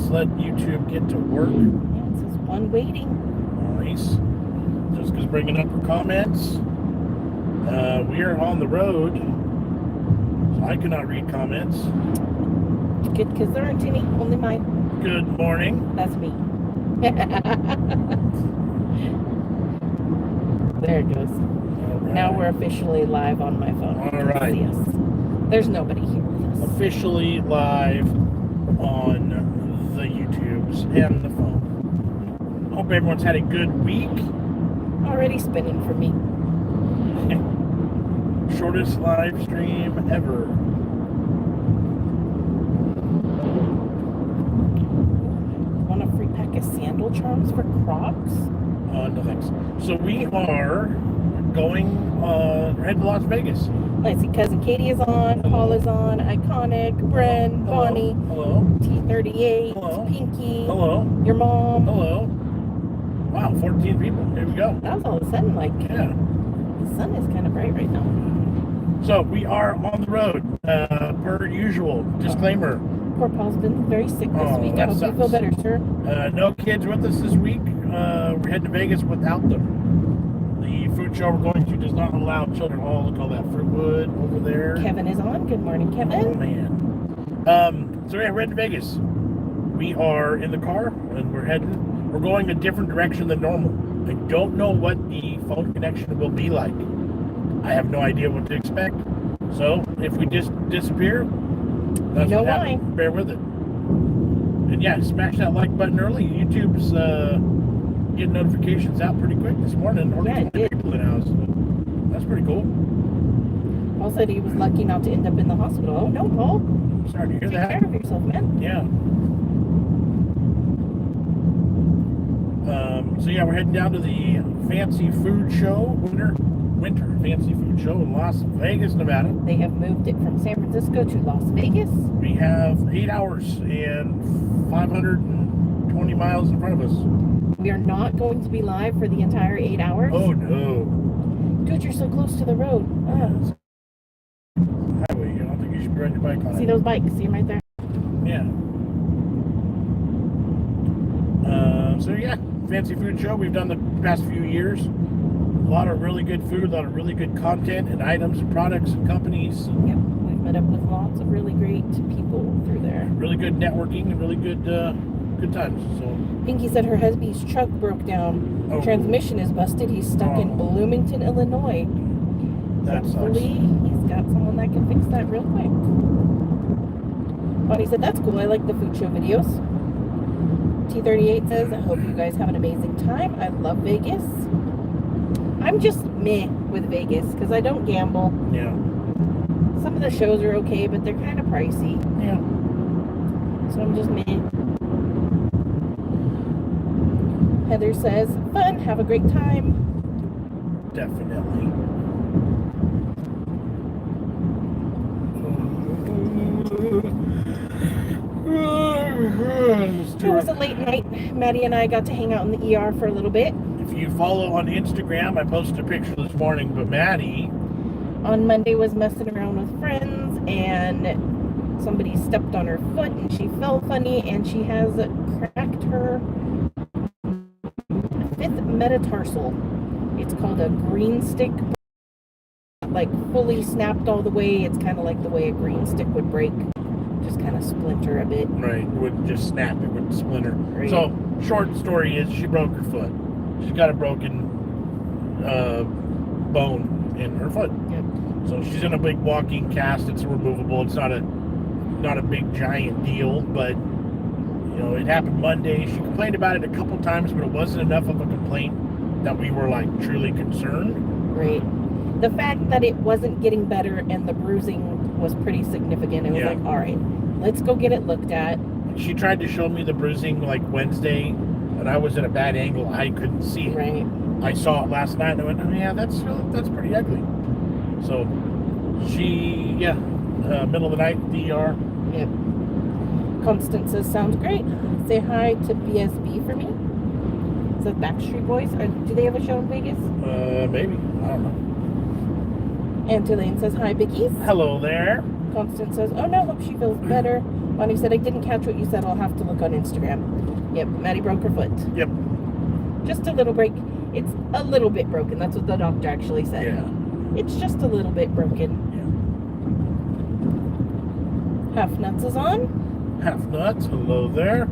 let YouTube get to work. Yeah, it says one waiting. Nice. Jessica's bringing up her comments. We are on the road, so I cannot read comments. Good, because there aren't any, only mine. Good morning. That's me. There it goes. Right. Now we're officially live on my phone. All right. See us. There's nobody here with us. Officially live on the YouTubes and the phone. Hope everyone's had a good week. Already spinning for me. Shortest live stream ever. Want a free pack of sandal charms for Crocs? No thanks. So we are going, heading to Las Vegas. Let's see, Cousin Katie is on, Paul is on, Iconic, Bren, Hello. Bonnie, Hello. T38, Hello. Pinky, Hello. your mom. Hello. Wow, 14 people. Here we go. That was all of a sudden, like, Yeah. the sun is kind of bright right now. So we are on the road, per usual. Disclaimer. Poor Paul's been very sick this Oh, week. I that hope you sucks. feel better, sir. No kids with us this week. We're heading to Vegas without them. The food show we're going to does not allow children. Oh, look at all that fruitwood over there. Kevin is on. Good morning, Oh, Kevin. man. So yeah, we're heading to Vegas. We are in the car and we're going a different direction than normal. I don't know what the phone connection will be like. I have no idea what to expect. So if we just disappear, that's You know what happened. why. Bear with it. And yeah, smash that like button early. YouTube's getting notifications out pretty quick this morning. Only Yeah, it 20 did. people in the house. That's pretty cool. Paul said he was lucky not to end up in the hospital. Oh, no, Paul. Sorry to hear Take that. care of yourself, man. Yeah. So yeah, we're heading down to the fancy food show, winter fancy food show in Las Vegas, Nevada. They have moved it from San Francisco to Las Vegas. We have 8 hours and 520 miles in front of us. We are not going to be live for the entire 8 hours. Oh no. Dude, you're so close to the road. Highway, I don't think you should be riding your bike on See it. those bikes? See them right there? Yeah. So yeah, fancy food show we've done the past few years. A lot of really good food, a lot of really good content and items and products and companies. Yep. We've met up with lots of really great people through there. Really good networking and really good good times. So Pinky said her husband's truck broke down. Oh. Transmission is busted. He's stuck in Oh. Bloomington, Illinois. that Hopefully, sucks. he's got someone that can fix that real quick. Bonnie said, that's cool. I like the food show videos. T38 says, I hope you guys have an amazing time. I love Vegas. I'm just meh with Vegas because I don't gamble. Yeah. Some of the shows are okay, but they're kind of pricey. Yeah. So I'm just meh. Heather says, fun. Have a great time. Definitely. It was a late night. Maddie and I got to hang out in the ER for a little bit. If you follow on Instagram, I posted a picture this morning, but Maddie, On Monday was messing around with friends and somebody stepped on her foot and she fell funny and she has cracked her 5th metatarsal. It's called a green stick. Like fully snapped all the way. It's kind of like the way a green stick would break. Just kind of splinter a bit. right, would just snap, it would splinter. Right. So, short story is she broke her foot. She's got a broken bone in her foot. Yep. So she's in a big walking cast. It's removable. It's not a big giant deal, but you know, it happened Monday. She complained about it a couple times, but it wasn't enough of a complaint that we were like truly concerned. Right. The fact that it wasn't getting better and the bruising was pretty significant. It was Yeah. like, all right, let's go get it looked at. She tried to show me the bruising like Wednesday, and I was at a bad angle. I couldn't see it. Right. I saw it last night and I went, oh yeah, that's pretty ugly. So she, middle of the night, DR. Yep. Constance says, sounds great. Say hi to BSB for me. Is that Backstreet Boys? Or do they have a show in Vegas? Maybe. I don't know. And Tulane says, hi, Biggies. Hello there. Constance says, oh no, hope she feels better. Bonnie said, I didn't catch what you said. I'll have to look on Instagram. Yep, Maddie broke her foot. Yep. Just a little break. It's a little bit broken. That's what the doctor actually said. Yeah. It's just a little bit broken. Yeah. Half Nuts is on. Half Nuts, hello there.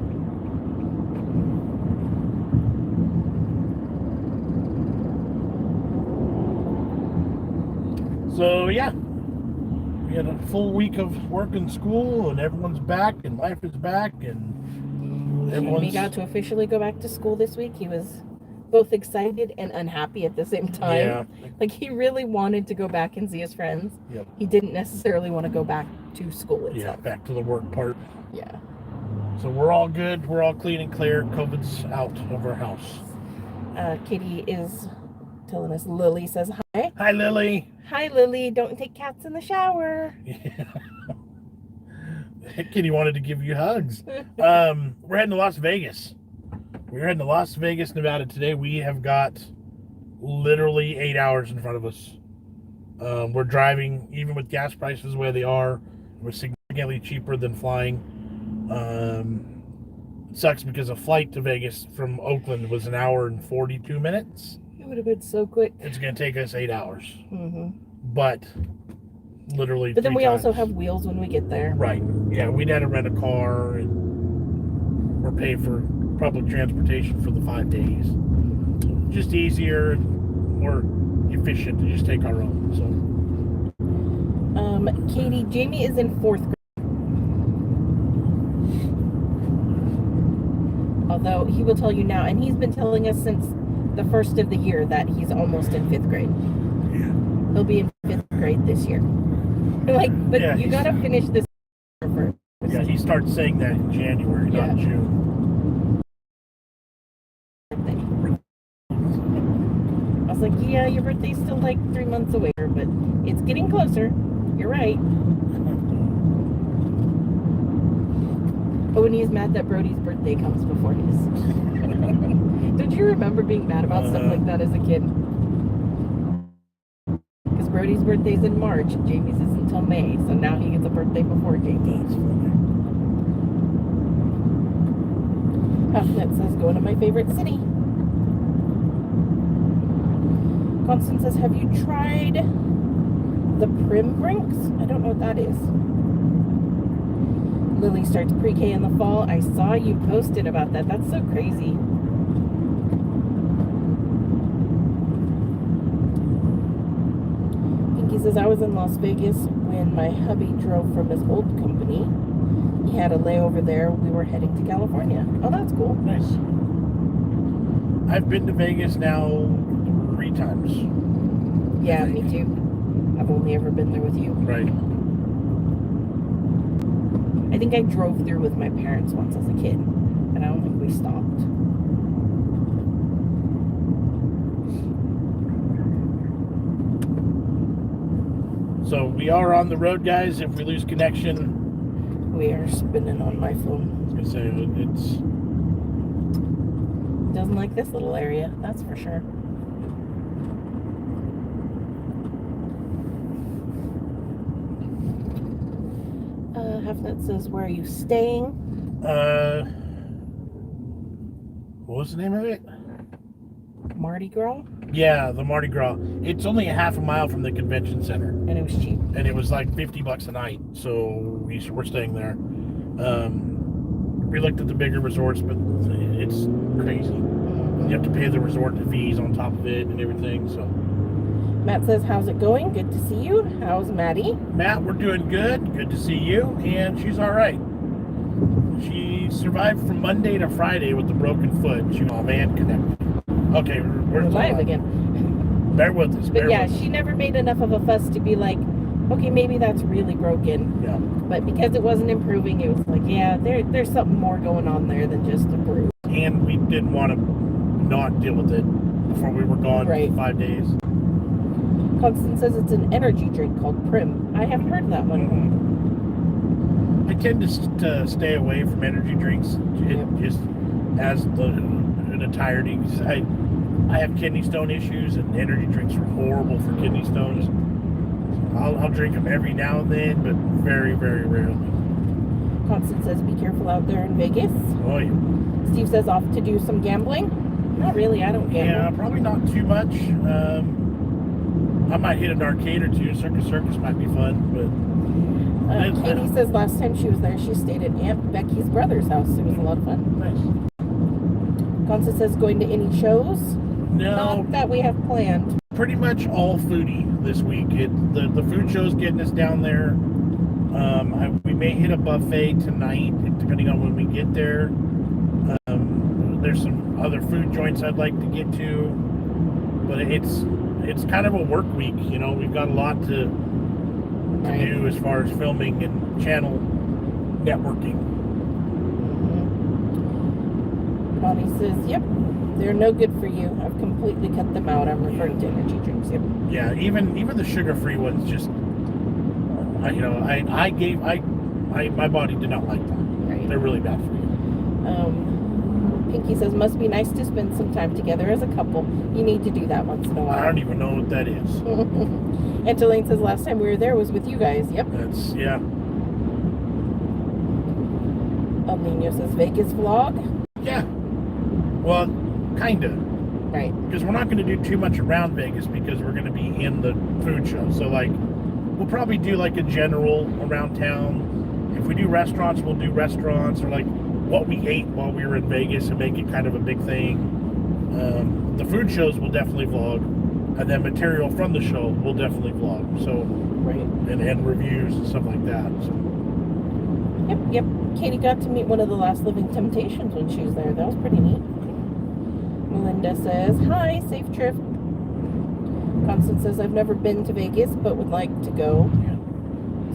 So yeah, we had a full week of work and school, and everyone's back, and life is back, and Jamie got to officially go back to school this week. He was both excited and unhappy at the same time. Yeah. Like, he really wanted to go back and see his friends. Yep. He didn't necessarily want to go back to school itself. Yeah, back to the work part. Yeah. So we're all good. We're all clean and clear. COVID's out of our house. Katie is telling us, Lily says hi. Hi, Lily. Hi, Lily. Don't take cats in the shower. Yeah. Kitty wanted to give you hugs. We're heading to Las Vegas. We're heading to Las Vegas, Nevada today. We have got literally 8 hours in front of us. We're driving, even with gas prices the way they are, we're significantly cheaper than flying. It sucks because a flight to Vegas from Oakland was 1 hour and 42 minutes. It would have been so quick. It's going to take us 8 hours. Mm-hmm. But literally But then 3 we times. also have wheels when we get there. Right. Yeah, we'd had to rent a car, and we're paying for public transportation for the 5 days. Just easier and more efficient to just take our own. So Katie, Jamie is in 4th grade. Although he will tell you now, and he's been telling us since the first of the year that he's almost in 5th grade. yeah. He'll be in 5th grade this year. Like, but Yeah, you gotta finish this first. Yeah, he starts saying that in January, Yeah. not June. I was like, yeah, your birthday's still like 3 months away, but it's getting closer. You're right. Oh, and he's mad that Brody's birthday comes before his. Don't you remember being mad about stuff like that as a kid? Because Brody's birthday's in March and Jamie's isn't until May, so now he gets a birthday before Jamie. That's funny. Halfnet says, going to my favorite city. Constance says, have you tried the Prim Brinks? I don't know what that is. Lily starts pre-K in the fall. I saw you posted about that. That's so crazy. Pinky says, I was in Las Vegas when my hubby drove from his old company. He had a layover there. We were heading to California. Oh, that's cool. Nice. I've been to Vegas now 3 times. Yeah, me too. I've only ever been there with you. Right. I think I drove through with my parents once as a kid, and I don't think we stopped. So we are on the road, guys. If we lose connection, We are spinning on my phone. I was gonna say it's Doesn't like this little area, that's for sure. Halfnet says, where are you staying? what was the name of it? Mardi Gras? Yeah, the Mardi Gras. It's only a half a mile from the convention center, And it was cheap. and it was like $50 a night. So we're staying there. We looked at the bigger resorts, but it's crazy. You have to pay the resort fees on top of it and everything. So Matt says, how's it going? Good to see you. How's Maddie? Matt, we're doing good. Good to see you. And she's all right. She survived from Monday to Friday with the broken foot. She was man connected. Okay, we're Alive again. Bear with us. But yeah, she never made enough of a fuss to be like, okay, maybe that's really broken. Yeah. But because it wasn't improving, it was like, yeah, there's something more going on there than just a bruise. And we didn't want to not deal with it before we were gone Right. for 5 days. Constance says it's an energy drink called Prim. I haven't heard of that one. I tend to stay away from energy drinks just as an entirety. 'Cause I have kidney stone issues, and energy drinks are horrible for kidney stones. I'll drink them every now and then, but very, very rarely. Constance says, be careful out there in Vegas. Oh, yeah. Steve says, off to do some gambling. Not really, I don't gamble. Yeah, probably not too much. I might hit an arcade or two. Circus might be fun, but... Katie says last time she was there, she stayed at Aunt Becky's brother's house. It was a lot of fun. Nice. Constance says, going to any shows? No. Not that we have planned. Pretty much all foodie this week. The food show's getting us down there. We may hit a buffet tonight, depending on when we get there. There's some other food joints I'd like to get to, but it's kind of a work week. You know, we've got a lot to do as far as filming and channel networking. Bonnie says, yep, they're no good for you. I've completely cut them out. I'm referring to energy drinks. Yep. Yeah, even the sugar-free ones, just my body did not like them. Right. They're really bad for you. Pinky says, must be nice to spend some time together as a couple. You need to do that once in a while. I don't even know what that is. And Delane says, last time we were there was with you guys. Yep. That's, yeah. El Nino says, Vegas vlog? Yeah. Well, kind of. Right. Because we're not going to do too much around Vegas because we're going to be in the food show. So, like, we'll probably do, like, a general around town. If we do restaurants, we'll do restaurants or, like, what we ate while we were in Vegas and make it kind of a big thing. The food shows will definitely vlog, and then material from the show will definitely vlog. So, right, and reviews and stuff like that. So. Yep. Katie got to meet one of the last living Temptations when she was there. That was pretty neat. Melinda says, hi, safe trip. Constance says, I've never been to Vegas, but would like to go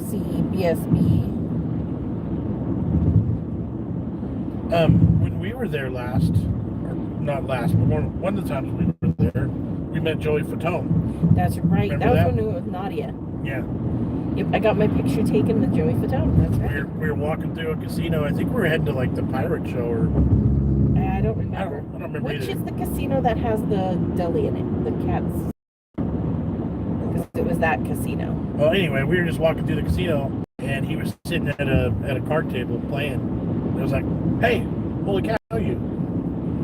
see BSB. When we were there last, or not last, but one of the times we were there, we met Joey Fatone. That's right. Remember that was that? when we were with Nadia. Yeah. Yep, I got my picture taken with Joey Fatone. That's right. We were walking through a casino. I think we were heading to like the pirate show or... I don't remember. I don't remember Which either. is the casino that has the deli in it? The Cats. Because it was that casino. Well, anyway, we were just walking through the casino, and he was sitting at a card table playing. I was like, hey, holy cow, I know you. It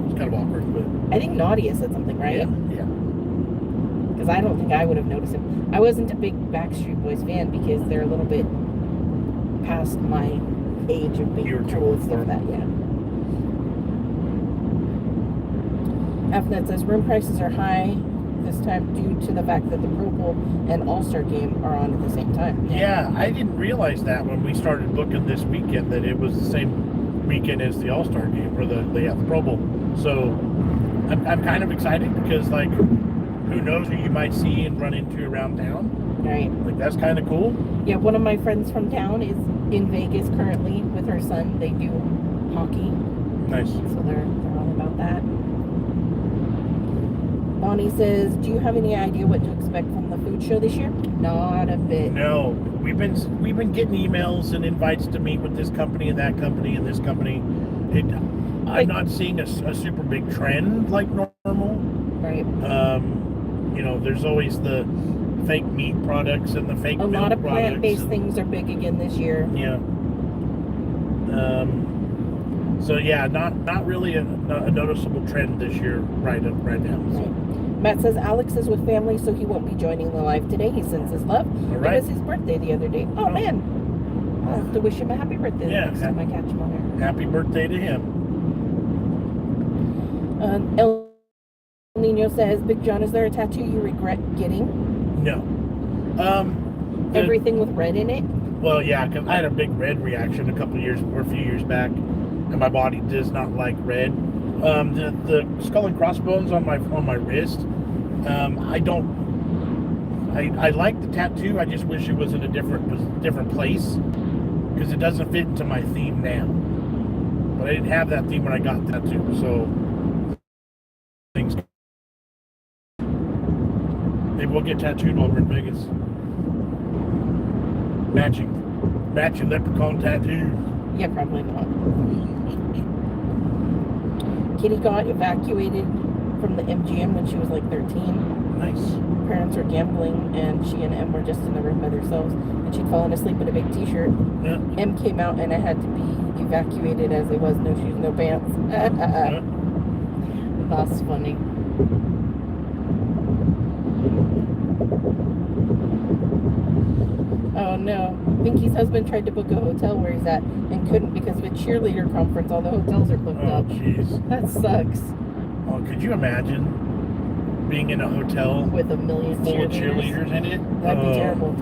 was kind of awkward, but... I think Nadia said something, right? Yeah. Because I don't think I would have noticed him. I wasn't a big Backstreet Boys fan because they're a little bit past my age of being cool and stuff like that, yeah. FNet says room prices are high this time due to the fact that the Pro Bowl and All-Star game are on at the same time. Yeah, I didn't realize that when we started booking this weekend, that it was the same weekend as the All-Star game, or the Pro Bowl. So I'm kind of excited because, like, who knows who you might see and run into around town. Right. Like, that's kind of cool. Yeah, one of my friends from town is in Vegas currently with her son. They do hockey. Nice. So they're all about that. Bonnie says, do you have any idea what to expect from the food show this year? Not a bit. No, we've been getting emails and invites to meet with this company and that company and this company. I'm not seeing a super big trend like normal. Right. You know, there's always the fake meat products and the fake milk products. A lot of plant-based things are big again this year. Yeah. So yeah, not really a noticeable trend this year right now. So. Right. Matt says Alex is with family, so he won't be joining the live today. He sends his love. All right. It was his birthday the other day. Oh man, I'll have to wish him a happy birthday the next time I catch him on air. Happy birthday to him. El Nino says, Big John, is there a tattoo you regret getting? No. Everything with red in it? Well, yeah, because I had a big red reaction a few years back, and my body does not like red. The skull and crossbones on my wrist, I like the tattoo. I just wish it was in a different place because it doesn't fit into my theme now. But I didn't have that theme when I got the tattoo, so things. Maybe we'll get tattooed while we're in Vegas. Matching leprechaun tattoos. Yeah, probably not. Kitty got evacuated from the MGM when she was like 13. Nice. parents were gambling, and she and Em were just in the room by themselves, and she'd fallen asleep in a big t-shirt. Yeah. Em came out, and I had to be evacuated as it was no shoes, no pants. Yeah. That's funny. Oh no. Pinky's husband tried to book a hotel where he's at and couldn't because of a cheerleader conference. All the hotels are booked Oh, up. jeez. That sucks. Oh, could you imagine being in a hotel With a million full of cheerleaders in it? That'd be terrible.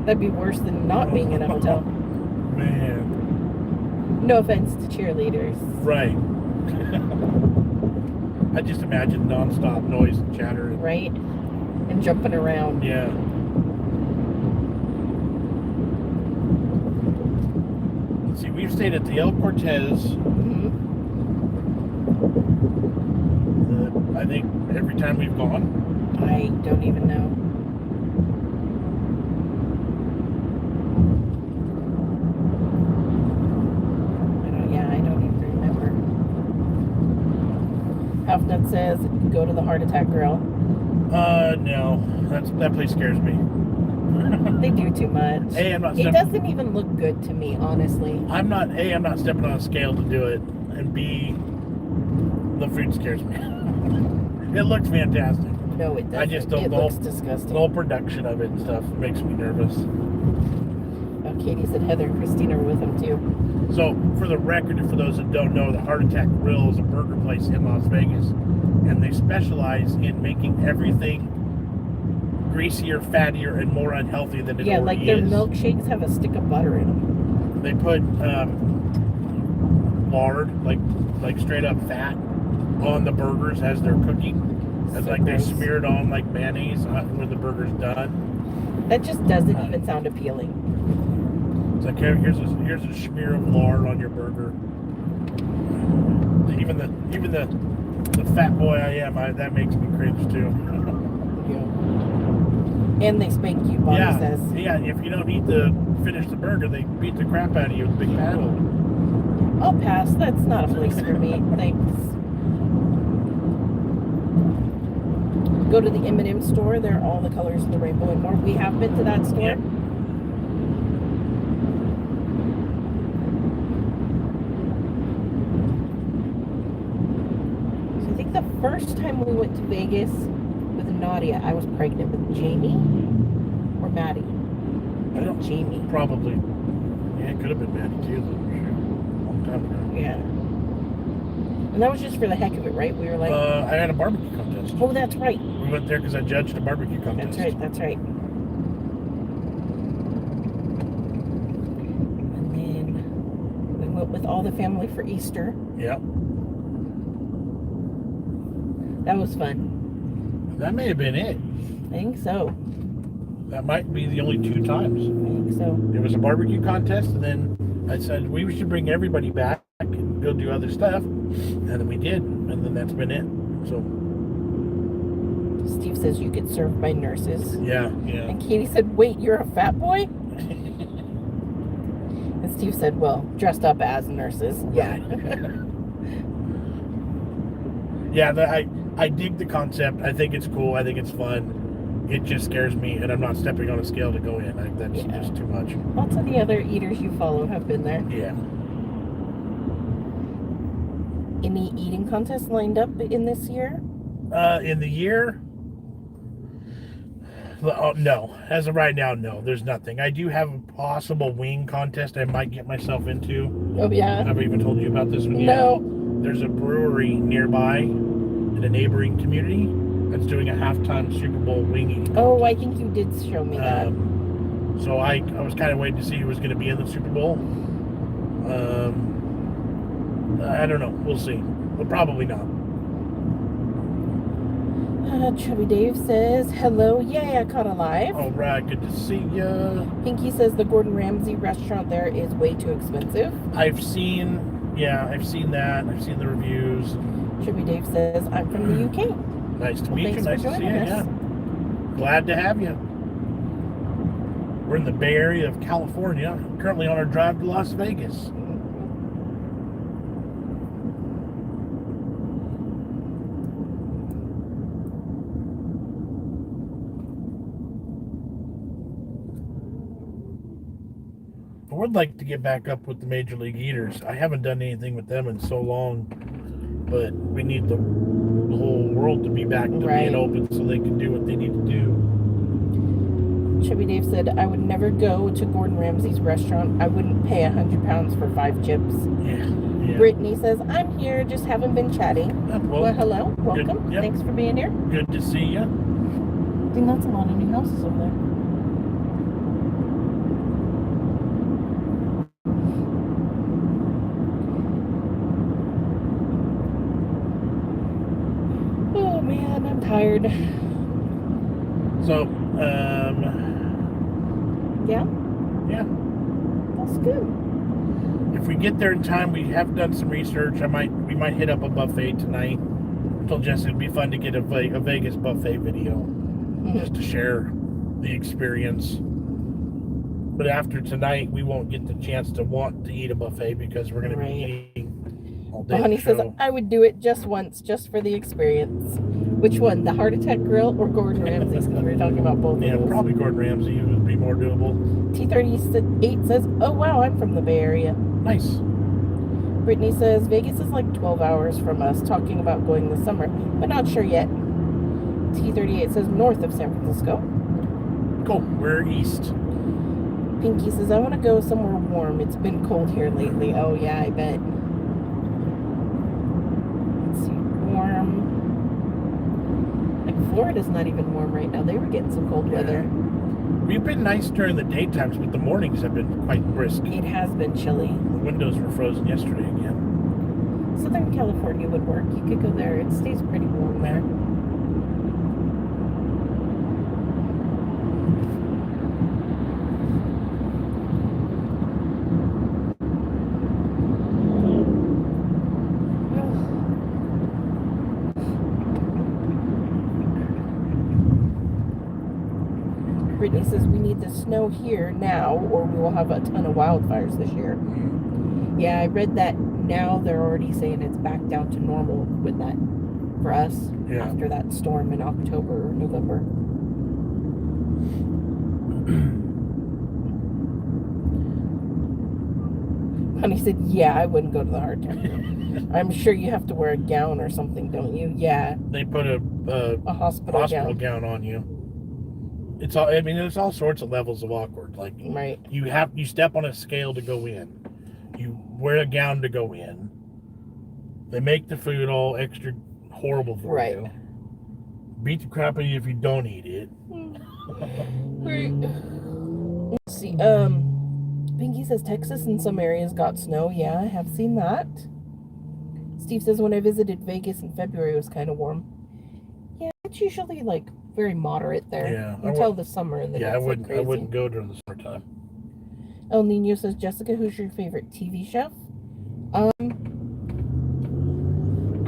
That'd be worse than not being in a hotel. Man. No offense to cheerleaders. Right. I just imagine nonstop noise and chatter. Right? And jumping around. Yeah. Let's see, we've stayed at the El Cortez. Mm-hmm. I think every time we've gone. I don't even know. I don't even remember. Halfnut says, go to the Heart Attack Grill. No. That place scares me. They do too much. A, I'm not It doesn't even look good to me, honestly. I'm not stepping on a scale to do it. And B, the food scares me. It looks fantastic. No, it doesn't. I just don't It know. looks disgusting. The whole production of it and stuff makes me nervous. Oh, Katie said Heather and Christina were with them too. So, for the record, and for those that don't know, the Heart Attack Grill is a burger place in Las Vegas. And they specialize in making everything greasier, fattier, and more unhealthy than it Yeah, already like their is. milkshakes have a stick of butter in them. They put lard, like straight up fat, on the burgers as they're cooking. It's So like they gross. smear it on like mayonnaise when the burger's done. That just doesn't even sound appealing. It's like here's a smear of lard on your burger. Even the fat boy I am, that makes me cringe too. Yeah. And they spank you, Bonnie says. Yeah. If you don't eat finish the burger, they beat the crap out of you with a big paddle. I'll pass. That's not a place for me. Thanks. Go to the M&M store. They're all the colors of the rainbow and more. We have been to that store. Yep. So I think the first time we went to Vegas with Nadia, I was pregnant with Jamie or Maddie. I think Jamie. Probably. Yeah, it could have been Maddie too. Long time ago. Yeah. And that was just for the heck of it, right? We were like, I had a barbecue contest. oh, that's right. We went there because I judged a barbecue contest. That's right. And then we went with all the family for Easter. Yep. That was fun. That may have been it. I think so. That might be the only 2 times. I think so. It was a barbecue contest, and then I said we should bring everybody back and go do other stuff, and then we did, and then that's been it. So Steve says you get served by nurses. yeah. And Katie said, wait, you're a fat boy? And Steve said, well, dressed up as nurses. Yeah. Yeah, I dig the concept. I think it's cool. I think it's fun. It just scares me, and I'm not stepping on a scale to go in. That's just too much. Lots of the other eaters you follow have been there. Yeah. Any eating contests lined up in this year? In the year? No. As of right now, no. There's nothing. I do have a possible wing contest I might get myself into. Oh, yeah? Have I even told you about this one yet? No. There's a brewery nearby in a neighboring community that's doing a halftime Super Bowl wing eating contest. Oh, I think you did show me that. So I was kind of waiting to see who was going to be in the Super Bowl. I don't know. We'll see. But probably not. Chubby Dave says, hello, yay, I caught a live. All right, good to see ya. Pinky says the Gordon Ramsay restaurant there is way too expensive. I've seen that. I've seen the reviews. Chubby Dave says, I'm from the UK. Nice to meet you. Thanks Nice for to see you. joining us. Yeah. Glad to have you. We're in the Bay Area of California, currently on our drive to Las Vegas. would like to get back up with the Major League Eaters. I haven't done anything with them in so long, but we need the whole world to be back to being open so they can do what they need to do. Chevy Dave said, I would never go to Gordon Ramsay's restaurant. I wouldn't pay £100 for 5 chips. Yeah. Brittany says, I'm here, just haven't been chatting. Well, hello, welcome. Good, Thanks for being here. Good to see you. I think that's a lot of new houses over there. Oh man, I'm tired. So, yeah? Yeah. That's good. If we get there in time, we have done some research. We might hit up a buffet tonight. I told Jess it'd be fun to get a Vegas buffet video just to share the experience. But after tonight, we won't get the chance to want to eat a buffet because we're going to be eating all day. Bonnie says, I would do it just once, just for the experience. Which one, the Heart Attack Grill or Gordon Ramsay's? Because we were talking about both of those. Probably Gordon Ramsay would be more doable. T38 says, oh wow, I'm from the Bay Area. Nice. Brittany says, Vegas is like 12 hours from us, talking about going this summer, but not sure yet. T38 says, north of San Francisco. Cool, we're east. Pinky says, I want to go somewhere warm. It's been cold here lately. Oh yeah, I bet. Let's see, warm. Like Florida's not even warm right now. They were getting some cold weather. We've been nice during the daytimes, but the mornings have been quite brisk. It has been chilly. The windows were frozen yesterday again. Southern California would work. You could go there. It stays pretty warm there. Brittany says we need the snow here now or we will have a ton of wildfires this year. Yeah, I read that now they're already saying it's back down to normal with that for us after that storm in October or November. Honey said, yeah, I wouldn't go to the Heart Attack. I'm sure you have to wear a gown or something, don't you? Yeah. They put a hospital gown on you. It's all. I mean, there's all sorts of levels of awkward. Like, you step on a scale to go in. You wear a gown to go in. They make the food all extra horrible for you. Beat the crap out of you if you don't eat it. Let's see. Pinky says Texas in some areas got snow. Yeah, I have seen that. Steve says when I visited Vegas in February, it was kind of warm. Yeah, it's usually like very moderate there until the summer, and then I wouldn't go during the summertime. El Nino says, Jessica, who's your favorite TV chef? I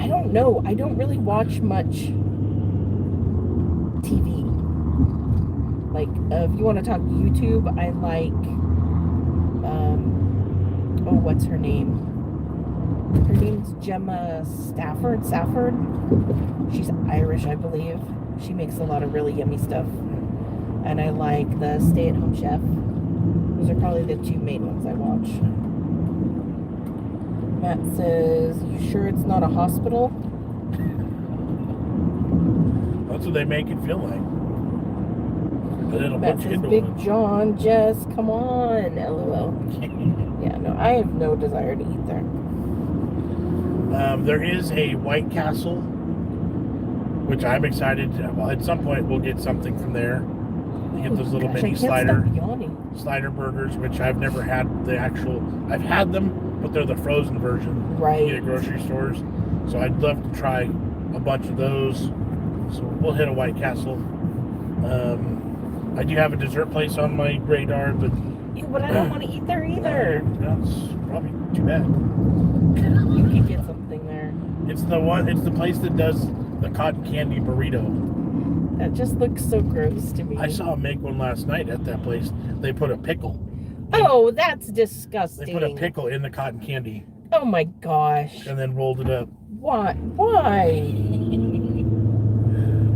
don't know. I don't really watch much TV. Like, if you want to talk YouTube, I like, what's her name? Her name's Gemma Stafford. She's Irish, I believe. She makes a lot of really yummy stuff. And I like the Stay-at-Home Chef. Those are probably the two main ones I watch. Matt says, you sure it's not a hospital? That's what they make it feel like. But it'll Matt put you says, into Big Jon Jess, come on, LOL. Yeah, no, I have no desire to eat there. There is a White Castle, which I'm excited. Well, at some point we'll get something from there. You get those little mini slider burgers, which I've never had the actual. I've had them, but they're the frozen version. Right. You get at grocery stores. So I'd love to try a bunch of those. So we'll hit a White Castle. I do have a dessert place on my radar, but I don't want to eat there either. That's probably too bad. You can get something there. It's the place that does the cotton candy burrito. That just looks so gross to me. I saw them make one last night at that place. They put a pickle. Oh, that's disgusting. They put a pickle in the cotton candy. Oh my gosh. And then rolled it up. Why?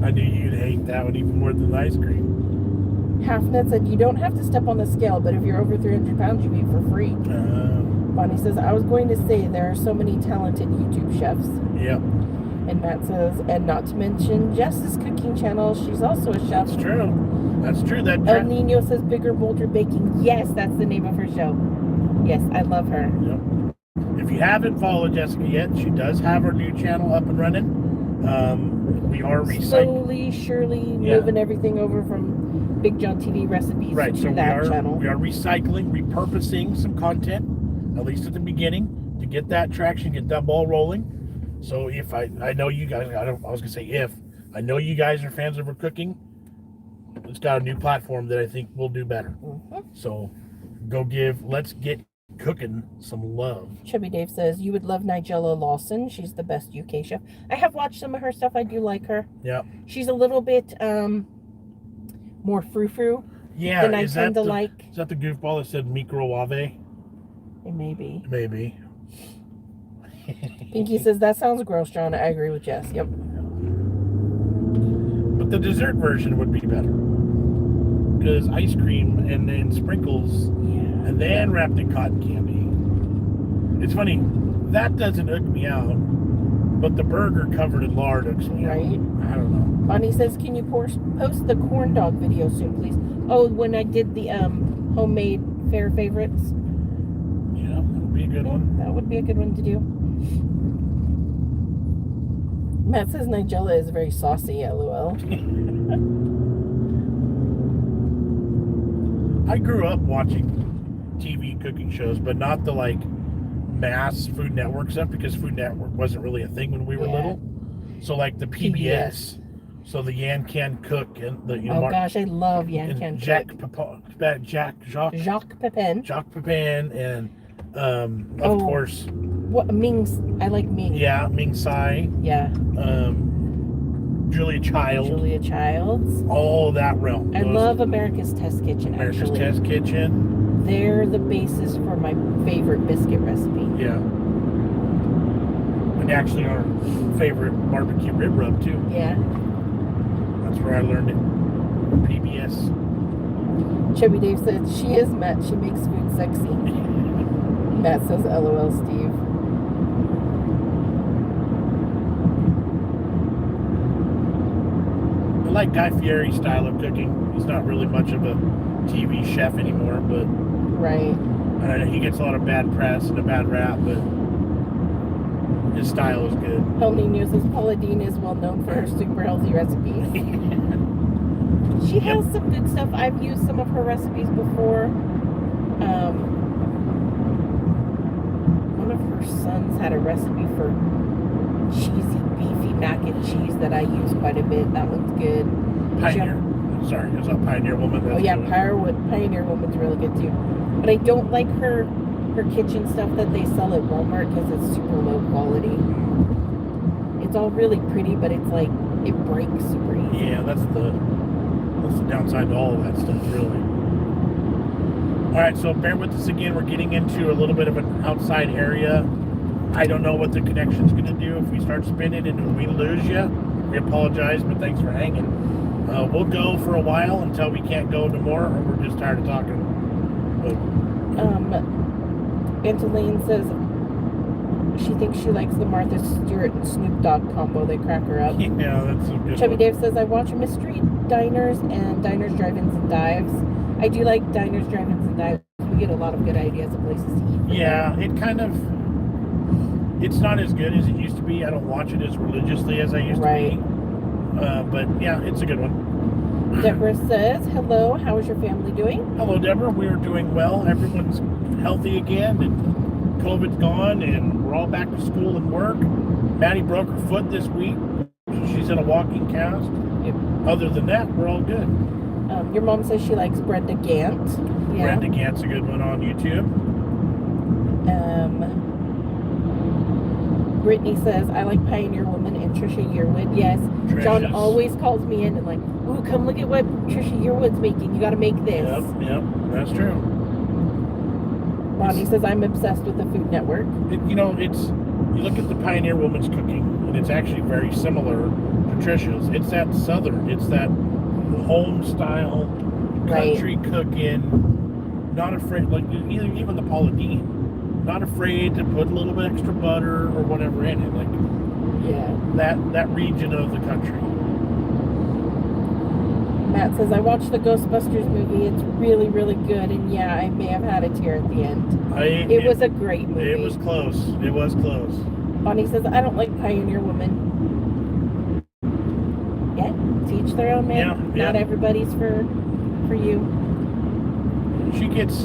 I knew you'd hate that one even more than the ice cream. Halfnet said, you don't have to step on the scale, but if you're over 300 pounds, you eat for free. Bonnie says, I was going to say there are so many talented YouTube chefs. Yeah. And Matt says, and not to mention Jess's cooking channel. She's also a chef. That's true. That's true. El Nino says, Bigger, Bolder Baking. Yes, that's the name of her show. Yes, I love her. Yep. If you haven't followed Jessica yet, she does have her new channel up and running. We are recycling. Slowly, surely moving everything over from BigJon TV recipes to that channel. We are recycling, repurposing some content, at least at the beginning, to get that traction, get that ball rolling. So if I know you guys, I was gonna say if I know you guys are fans of her cooking, it's got a new platform that I think will do better. So let's get cooking some love. Chubby Dave says, you would love Nigella Lawson. She's the best UK chef. I have watched some of her stuff. I do like her. Yeah. She's a little bit more frou-frou than I tend to like. Is that the goofball that said microwave? It may be. Maybe. Pinky says, that sounds gross, John. I agree with Jess. Yep. But the dessert version would be better. Because ice cream and then sprinkles and then wrapped in cotton candy. It's funny, that doesn't hook me out, but the burger covered in lard hooks me out. I don't know. Bonnie says, can you post the corn dog video soon, please? Oh, when I did the homemade fair favorites. Yeah, that would be a good one. That would be a good one to do. Matt says Nigella is very saucy, LOL. I grew up watching TV cooking shows, but not the mass Food Network stuff, because Food Network wasn't really a thing when we were little. So like the PBS. So the Yan Can Cook and the gosh, I love Yan Can Cook. Jacques Pepin and of course Ming's. I like Ming. Yeah, Ming Tsai. Yeah. Julia Childs. All that realm. I love America's Test Kitchen. America's Test Kitchen. They're the basis for my favorite biscuit recipe. Yeah. And actually our favorite barbecue rib rub too. Yeah. That's where I learned it. PBS. Chubby Dave said, she is Matt. She makes food sexy. Matt says, LOL, Steve. I like Guy Fieri's style of cooking. He's not really much of a TV chef anymore, but he gets a lot of bad press and a bad rap, but his style is good. El Nino says Paula Deen is well known for her super healthy recipes. She has some good stuff. I've used some of her recipes before. One of her sons had a recipe for cheesy, beefy mac and cheese that I use quite a bit. That one's good. Pioneer. Sorry, it's a Pioneer Woman. Pioneer Woman's really good too. But I don't like her kitchen stuff that they sell at Walmart because it's super low quality. It's all really pretty, but it's like it breaks super easy. Yeah, that's the downside to all of that stuff, really. All right, so bear with us again. We're getting into a little bit of an outside area. I don't know what the connection's going to do if we start spinning and we lose you. We apologize, but thanks for hanging. We'll go for a while until we can't go no more, or we're just tired of talking. But, Angeline says she thinks she likes the Martha Stewart and Snoop Dogg combo. They crack her up. Yeah, that's a good Chubby one. Dave says, I watch mystery diners and diners, drive-ins, and dives. I do like diners, drive-ins, and dives. We get a lot of good ideas of places to eat. Yeah, it's not as good as it used to be. I don't watch it as religiously as I used to be. But yeah, it's a good one. Deborah says, hello, how is your family doing? Hello, Deborah. We're doing well. Everyone's healthy again, and COVID's gone, and we're all back to school and work. Maddie broke her foot this week, so she's in a walking cast. Yep. Other than that, we're all good. Your mom says she likes Brenda Gant. Yeah. Brenda Gant's a good one on YouTube. Brittany says, I like Pioneer Woman and Trisha Yearwood. Yes. Tricious. John always calls me in and like, ooh, come look at what Trisha Yearwood's making. You got to make this. Yep, that's true. Bonnie says, I'm obsessed with the Food Network. You look at the Pioneer Woman's cooking, and it's actually very similar to Trisha's. It's that southern, it's that home style Right. country cooking, not afraid, like even the Paula Deen, not afraid to put a little bit extra butter or whatever in it, like Yeah. that region of the country. Matt says, I watched the Ghostbusters movie. It's really, really good. And yeah, I may have had a tear at the end. It was a great movie. It was close. It was close. Bonnie says, I don't like Pioneer Woman. Yeah, to each their own, man. Yeah. Not everybody's for you. She gets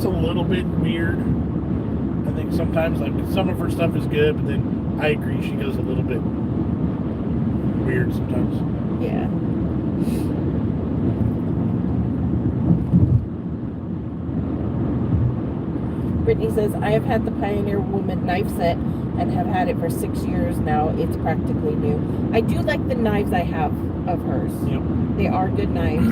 a little bit weird. I think sometimes, like, some of her stuff is good, but then I agree she goes a little bit weird sometimes. Yeah. Brittany says, I have had the Pioneer Woman knife set and have had it for 6 years now. It's practically new. I do like the knives I have of hers. Yep. They are good knives.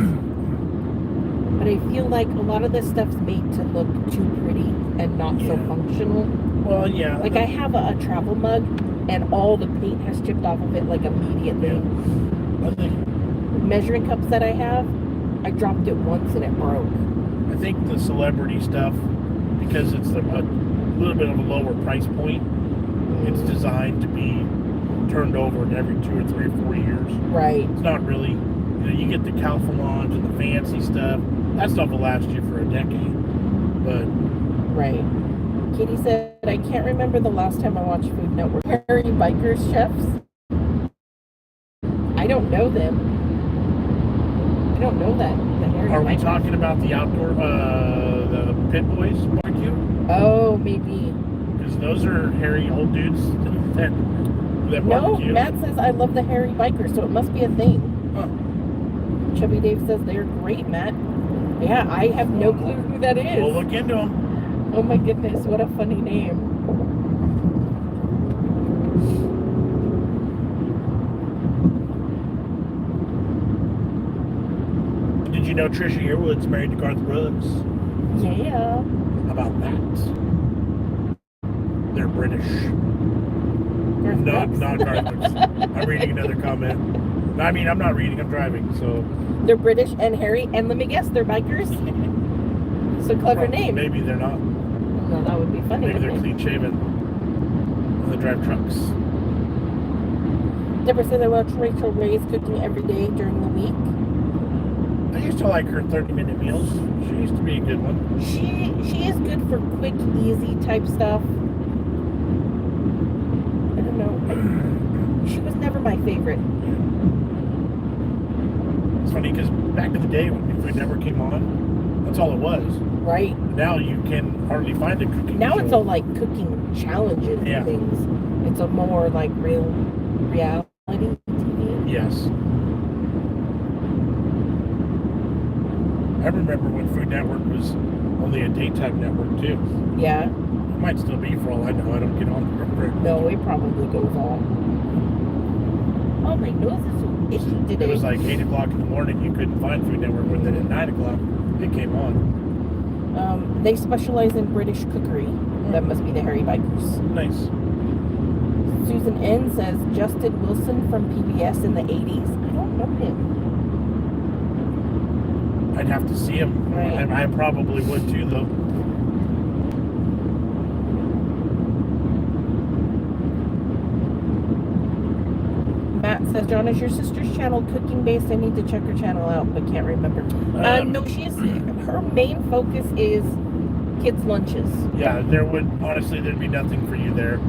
But I feel like a lot of this stuff's made to look too pretty and not so functional. Well, yeah. Like I have a travel mug and all the paint has chipped off of it like immediately. Yeah. I think Measuring cups that I have, I dropped it once and it broke. I think the celebrity stuff, because it's a little bit of a lower price point, it's designed to be turned over every 2 or 3 or 4 years. Right. It's not really, you get the Calphalons and the fancy stuff. That stuff will last you for a decade. But right. Katie said, I can't remember the last time I watched Food Network. Harry Bikers chefs? I don't know them. I don't know that. The Harry are we Bikers. talking about the outdoor, the Pit Boys barbecue? Oh, maybe. Because those are hairy old dudes that No, barbecue. Matt says, I love the Harry Bikers, so it must be a thing. Huh. Chubby Dave says, they're great, Matt. Yeah, I have no clue who that is. We'll look into them. Oh my goodness, what a funny name. Did you know Trisha Yearwood's married to Garth Brooks? Yeah. How about that? They're British. Not Garth Brooks. I'm reading another comment. I mean, I'm not reading, I'm driving, so. They're British and hairy, and let me guess, they're bikers? So clever name. Maybe they're not. No, that would be funny. Maybe they're clean shaven. They drive trucks. Deborah says, I watch Rachel Ray's cooking every day during the week. I used to like her 30-minute meals. She used to be a good one. She is good for quick, easy type stuff. I don't know. She was never my favorite. It's funny because back in the day when Food Network came on, that's all it was. Right. Now you can hardly find a cooking Now show. it's all like cooking challenges and things. It's a more like real reality TV. Yes. I remember when Food Network was only a daytime network too. Yeah. It might still be for all I know. I don't get on very much. No, it probably goes on. Oh, my nose is so itchy today. It was like 8 o'clock in the morning. You couldn't find Food Network, but then at 9 o'clock it came on. They specialize in British cookery. That must be the Harry Bikers. Nice. Susan N says Justin Wilson from PBS in the 80s. I don't know him. I'd have to see him. Right. I probably would too, though. Matt says, John, is your sister's channel cooking based? I need to check her channel out, but can't remember. No, her main focus is kids' lunches. Yeah, there'd be nothing for you there.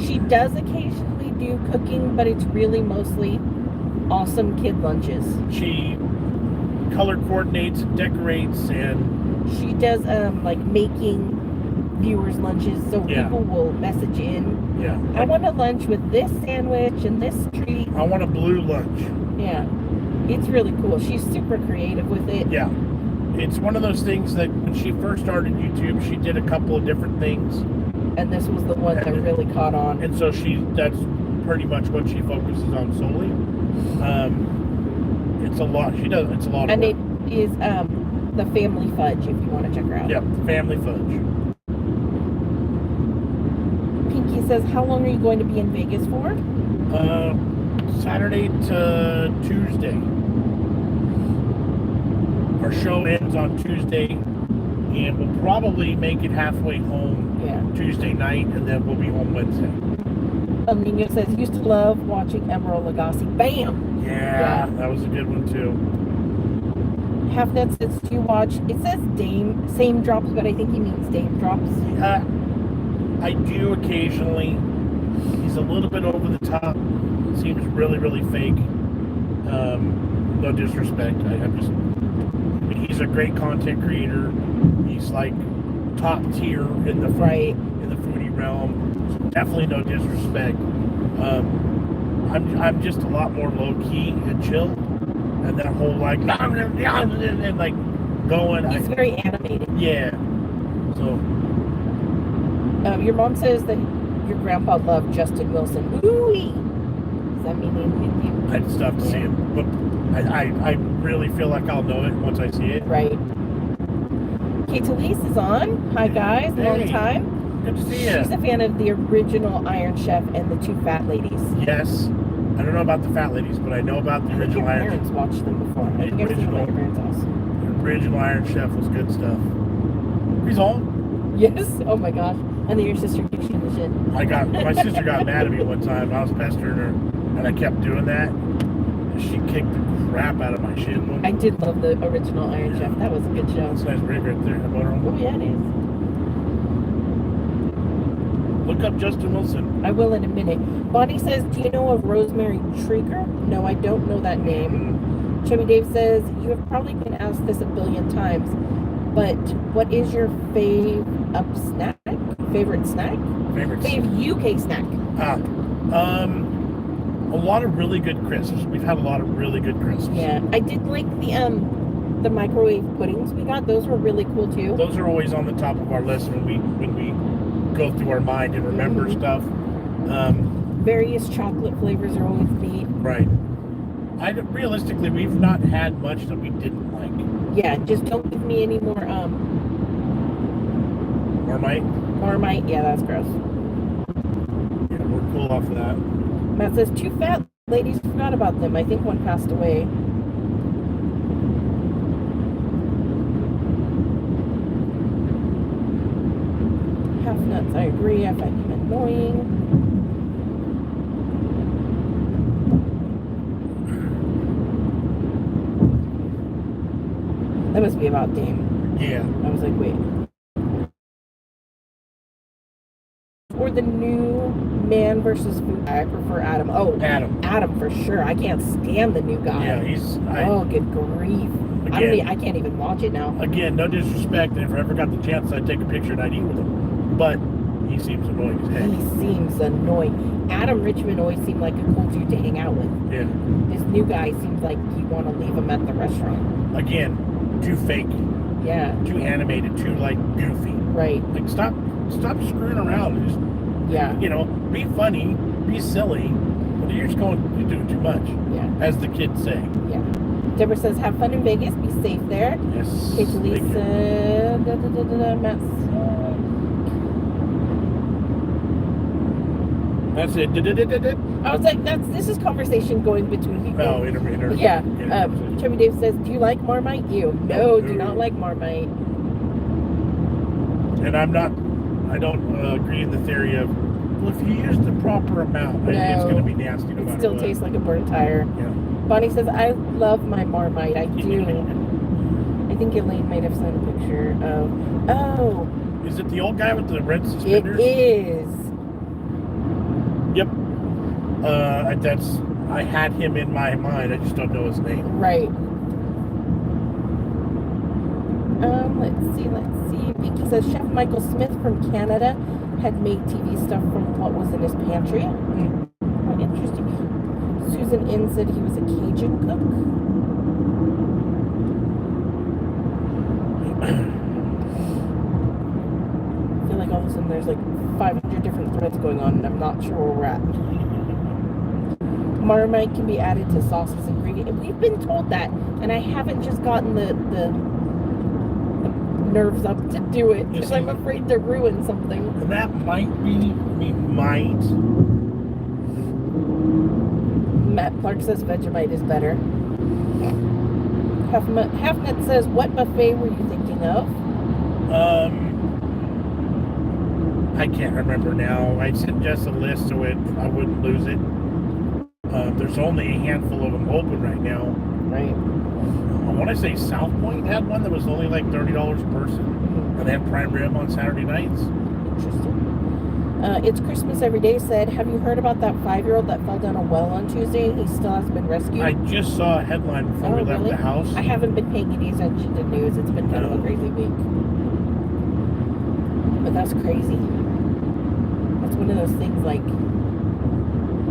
She does occasionally do cooking, but it's really mostly awesome kid lunches. She color coordinates, decorates, and she does like making viewers lunches, so people will message in. Yeah. I want a lunch with this sandwich and this treat. I want a blue lunch. Yeah. It's really cool. She's super creative with it. Yeah. It's one of those things that when she first started YouTube, she did a couple of different things. And this was the one that really caught on. And so that's pretty much what she focuses on solely. It's a lot. It's a lot of work. And it is the Family Fudge, if you want to check her out. Yep, Family Fudge. Pinky says, how long are you going to be in Vegas for? Saturday to Tuesday. Our show ends on Tuesday, and we'll probably make it halfway home Tuesday night, and then we'll be home Wednesday. Nino says, used to love watching Emerald Lagasse. Bam! Yeah, that was a good one too. Halfnet says, do you watch, it says same drops, but I think he means Dame drops. I do occasionally. He's a little bit over the top. Seems really, really fake. No disrespect. He's a great content creator. He's like top tier in the foodie realm. So definitely no disrespect. I'm just a lot more low key and chill, and that whole like and like going. He's very animated. Yeah. So. Your mom says that your grandpa loved Justin Wilson. Ooh-wee. Does that mean anything to you? I'd still have to see him, but I really feel like I'll know it once I see it. Right. Kate Elise is on. Hi guys, long time. Good to see you. She's a fan of the original Iron Chef and the two fat ladies. Yes. I don't know about the fat ladies, but I know about the original Iron Chef. Your parents watched them before. I think I've seen them at your parents' house. The original Iron Chef was good stuff. He's on. Yes. Oh my gosh. And then your sister gives you the shit. My sister got mad at me one time. I was pestering her, and I kept doing that. And she kicked the crap out of my shit. I did love the original Iron Chef. That was a good show. That's a nice rig right there. Oh yeah, it is. Look up Justin Wilson. I will in a minute. Bonnie says, do you know of Rosemary Trieger? No, I don't know that name. Chubby Dave says, you have probably been asked this a billion times, but what is your favorite snack? Fave UK snack? A lot of really good crisps. We've had a lot of really good crisps. Yeah, I did like the microwave puddings we got. Those were really cool too. Those are always on the top of our list when we go through our mind and remember stuff. Various chocolate flavors are always neat. Right. Realistically, we've not had much that we didn't like. Yeah, just don't give me any more Marmite, yeah, that's gross. Yeah, we're cool off of that. Matt says, two fat ladies, forgot about them. I think one passed away. Half nuts, I agree. I find him annoying. That must be about Dame. Yeah. I was like, wait. Or the new Man versus Food. I prefer Adam. Oh, Adam for sure. I can't stand the new guy. Yeah, oh, good grief. Again, I can't even watch it now. Again, no disrespect. And if I ever got the chance, I'd take a picture and I'd eat with him. But he seems annoying as heck. He seems annoying. Adam Richmond always seemed like a cool dude to hang out with. Yeah. This new guy seems like you want to leave him at the restaurant. Again, too fake. Yeah. Too animated. Too like goofy. Right. Like stop screwing around. And just, be funny, be silly. But you're doing too much. Yeah. As the kids say. Yeah. Deborah says, have fun in Vegas. Be safe there. Yes. Kate Lisa. Matt. That's it. I was like, this is conversation going between people. Oh, interviewer. Yeah. Chubby Dave says, do you like Marmite? No, do not like Marmite. And I don't agree in the theory of, well, if you use the proper amount, it's going to be nasty no matter what. It still tastes like a burnt tire. Yeah. Bonnie says, I love my Marmite. I do. I think Elaine might have sent a picture of, is it the old guy with the red suspenders? It is. Yep. I had him in my mind. I just don't know his name. Right. Let's see. Vicky says Chef Michael Smith from Canada had made TV stuff from what was in his pantry. How interesting. Susan Inn said he was a Cajun cook. I feel like all of a sudden there's like 500 different threads going on and I'm not sure where we're at. Marmite can be added to sauces and ingredients. We've been told that, and I haven't just gotten the nerves up to do it because I'm afraid to ruin something. That might be, might. Matt Clark says Vegemite is better. Halfnet says, what buffet were you thinking of? I can't remember now. I sent Jess a list so I wouldn't lose it. There's only a handful of them open right now. Right. I want to say South Point had one that was only like $30 a person, and they had prime rib on Saturday nights. Interesting. It's Christmas Every Day said, have you heard about that 5-year-old that fell down a well on Tuesday and he still hasn't been rescued? I just saw a headline before we left the house. I haven't been paying any attention to news. It's been kind of a crazy week. But that's crazy. That's one of those things, like,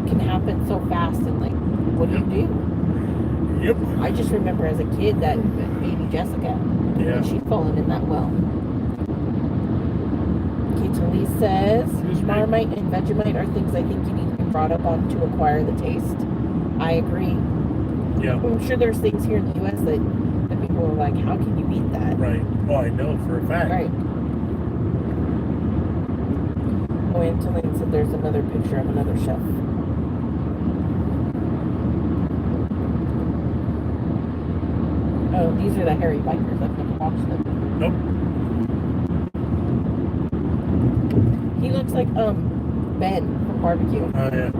can happen so fast, and like, what do you do? Yep. I just remember as a kid that baby Jessica, and she'd fallen in that well. Lee says, Marmite and Vegemite are things I think you need to be brought up on to acquire the taste. I agree. Yeah. I'm sure there's things here in the U.S. that people are like, how can you beat that? Right. Well, I know for a fact. Right. Oh, Antolene said there's another picture of another chef. Oh, these are the hairy bikers. I've never watched them. Nope. He looks like Ben from barbecue. Oh yeah.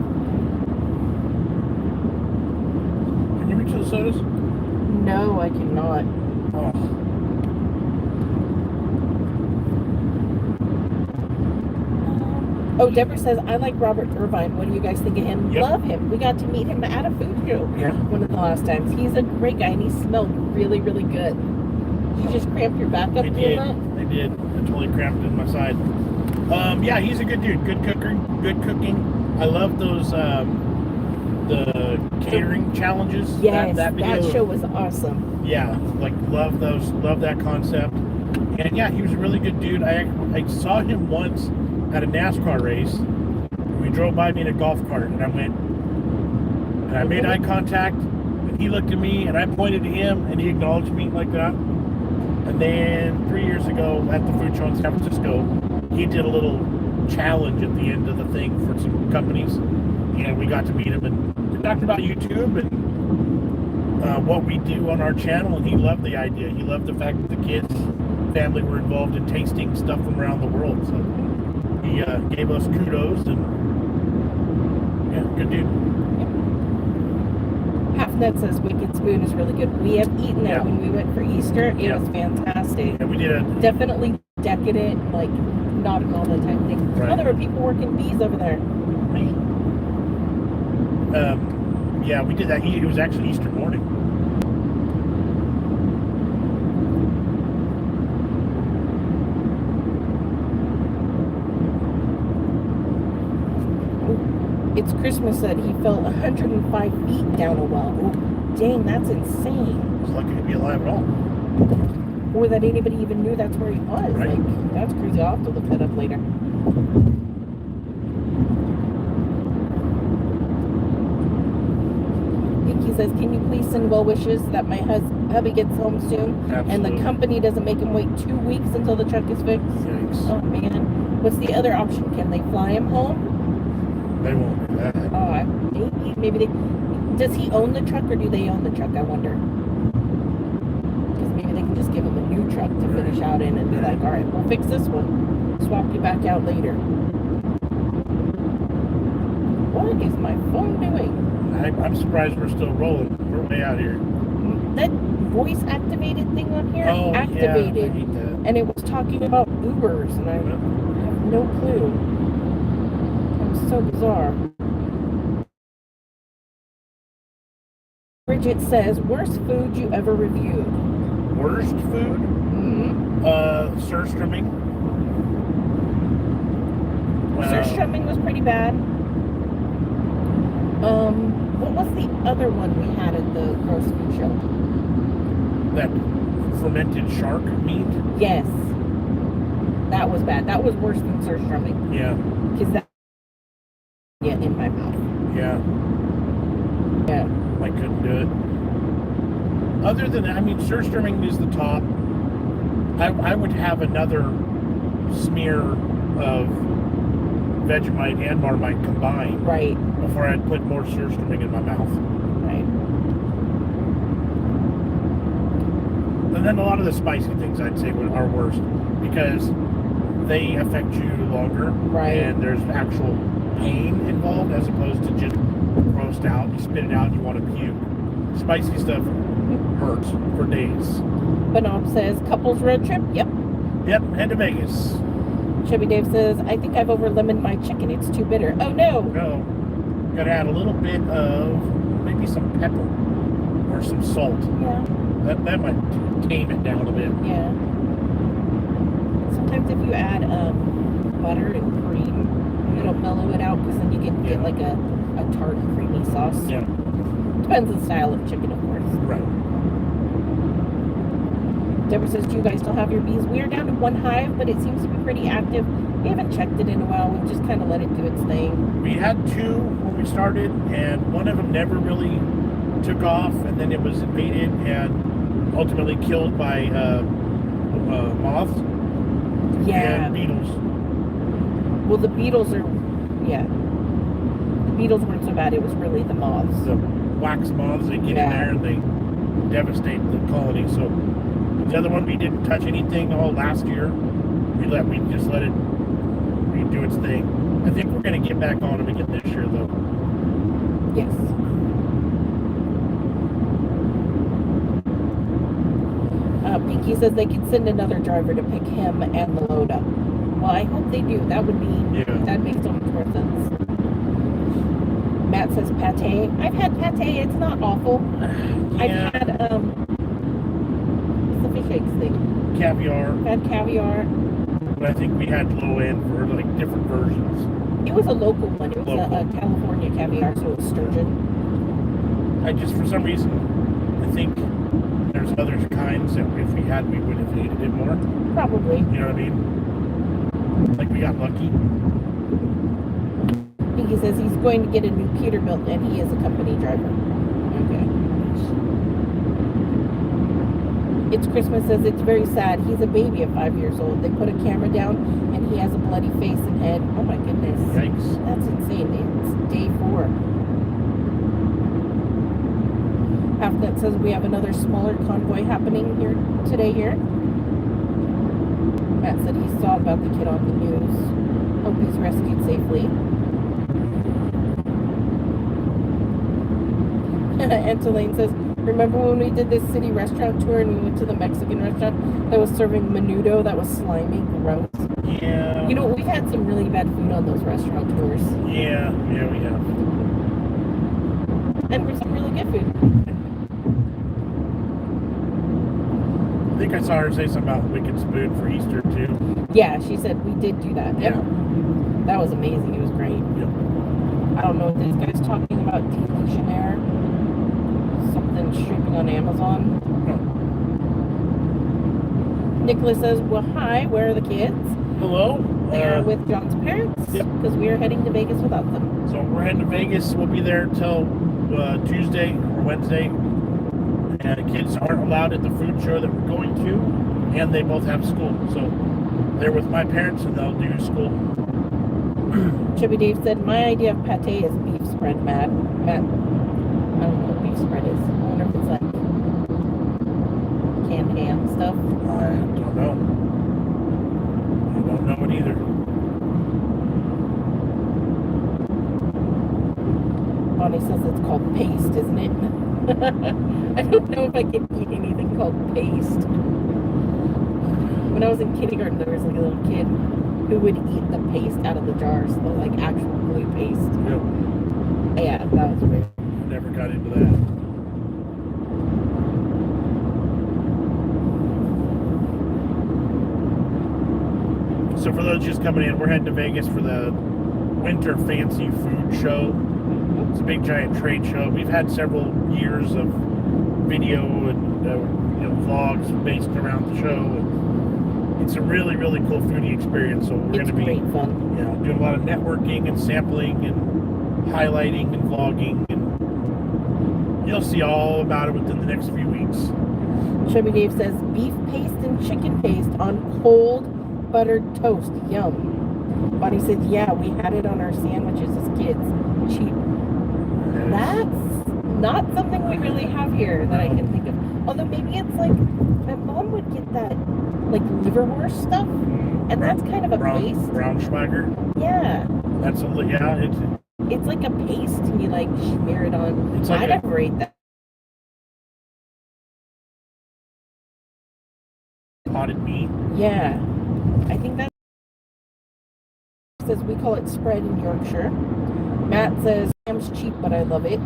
Can you reach those sodas? No, I cannot. Oh, Deborah says, I like Robert Irvine. What do you guys think of him? Yep. Love him. We got to meet him at a food show one of the last times. He's a great guy, and he smelled really, really good. Did you just cramp your back up doing that? I did. I totally cramped in my side. Yeah, he's a good dude. Good cooking. I love those the catering challenges. Yes, that show was awesome. Yeah, like love those. Love that concept. And yeah, he was a really good dude. I saw him once at a NASCAR race. We drove by me in a golf cart, and I went, and I made eye contact, and he looked at me, and I pointed to him, and he acknowledged me like that. And then 3 years ago at the food show in San Francisco, he did a little challenge at the end of the thing for some companies, and we got to meet him and talked about YouTube and what we do on our channel, and he loved the idea. He loved the fact that the kids, family were involved in tasting stuff from around the world. So he gave us kudos, and yeah, good dude. Halfnet says Wicked Spoon is really good. We have eaten that when we went for Easter. It was fantastic. Yeah, we did definitely decadent, like not an all the time thing. Right. Oh, there were people working bees over there. Yeah, we did that. It was actually Easter morning. It's Christmas said he fell 105 feet down a well. Oh, dang, that's insane. He's lucky to be alive at all. Or that anybody even knew that's where he was. Right. Like, that's crazy. I'll have to look that up later. Vicky says, can you please send well wishes that my hubby gets home soon? Absolutely. And the company doesn't make him wait 2 weeks until the truck is fixed? Yikes. Oh, man. What's the other option? Can they fly him home? They won't do that. Oh, maybe they... Does he own the truck, or do they own the truck? I wonder. Because maybe they can just give him a new truck to finish out in and be like, all right, we'll fix this one. Swap you back out later. What is my phone doing? I'm surprised we're still rolling. We're way out here. That voice activated thing on here activated. Yeah, I hate that. And it was talking about Ubers, and I have no clue. So bizarre. Bridget says, worst food you ever reviewed? Worst food? Mm-hmm. Surströmming. Surströmming was pretty bad. What was the other one we had at the gross food show? That fermented shark meat? Yes. That was bad. That was worse than surströmming. Yeah. Because that in my mouth. Yeah. Yeah. I couldn't do it. Other than that, I mean, surströmming is the top. I would have another smear of Vegemite and Marmite combined. Right. Before I'd put more surströmming in my mouth. Right. And then a lot of the spicy things I'd say are worst because they affect you longer. Right. And there's actual pain involved as opposed to just grossed out. You spit it out and you want to puke. Spicy stuff hurts for days. Benob says, couples road trip? Yep. Yep, head to Vegas. Chubby Dave says, I think I've over-lemoned my chicken. It's too bitter. Oh, no. No. Gotta add a little bit of maybe some pepper or some salt. Yeah. That might tame it down a bit. Yeah. Sometimes if you add butter and cream, it'll mellow it out because then you get like a tart, creamy sauce. Yeah. Depends on the style of chicken, of course. Right. Deborah says, do you guys still have your bees? We are down to one hive, but it seems to be pretty active. We haven't checked it in a while. We've just kind of let it do its thing. We had 2 when we started, and one of them never really took off, and then it was invaded and ultimately killed by moths and beetles. Well, the beetles are, the beetles weren't so bad. It was really the moths. The wax moths, they get in there and they devastate the colony. So the other one, we didn't touch anything all last year. We just let it do its thing. I think we're going to get back on them again this year, though. Yes. Pinky says they could send another driver to pick him and the load up. Well, I hope they do. That would be, that makes so much more sense. Matt says pate. I've had pate. It's not awful. I've had, what's the fish eggs thing? Caviar. I've had caviar. But I think we had low end for like different versions. It was a local one. It was a California caviar, so it was sturgeon. I just, for some reason, I think there's other kinds that if we had, we would have hated it more. Probably. You know what I mean? Like we got lucky. He says he's going to get a new Peterbilt and he is a company driver. Okay. It's Christmas says it's very sad. He's a baby at 5 years old. They put a camera down and he has a bloody face and head. Oh my goodness. Yikes. That's insane. It's day 4. Halfnet says we have another smaller convoy happening here today here. Matt said he saw about the kid on the news. Hope he's rescued safely. And Tulane says, remember when we did this city restaurant tour and we went to the Mexican restaurant that was serving menudo that was slimy, gross? Yeah. You know, we've had some really bad food on those restaurant tours. Yeah, we have. And for some really good food. I think I saw her say something about Wicked Spoon for Easter, too. Yeah, she said we did do that. Yep. That was amazing. It was great. Yep. I don't know if this guy's talking about Delusionaire. Something streaming on Amazon. Nicholas says, well, hi, where are the kids? Hello. They are with John's parents. Yep. Because we are heading to Vegas without them. So we're heading to Vegas. We'll be there till Tuesday or Wednesday. And the kids aren't allowed at the food show that we're going to. And they both have school. So they're with my parents and they'll do school. Chubby Dave said, my idea of pate is beef spread, Matt. I don't know what beef spread is. I wonder if it's like canned ham stuff. I don't know. I don't know it either. Bonnie says it's called paste, isn't it? I don't know if I can eat anything called paste. When I was in kindergarten, there was like a little kid who would eat the paste out of the jars, the like actual glue paste. Yep. Yeah, that was weird. Never got into that. So for those just coming in, we're heading to Vegas for the Winter Fancy Food Show. It's a big giant trade show. We've had several years of video and vlogs based around the show. And it's a really, really cool foodie experience. So we're going to be great fun. Doing a lot of networking and sampling and highlighting and vlogging, and you'll see all about it within the next few weeks. Chubby Dave says beef paste and chicken paste on cold buttered toast. Yum. Bonnie said, yeah, we had it on our sandwiches as kids. Cheap. That's not something we really have here that I can think of. Although maybe it's like, my mom would get that, like, liverwurst stuff, and that's kind of a paste. Braunschweiger. Yeah. That's It's like a paste, and you, like, smear it on. It's like I never ate that. Potted meat. Yeah. I think that says we call it spread in Yorkshire. Matt says spam's cheap, but I love it.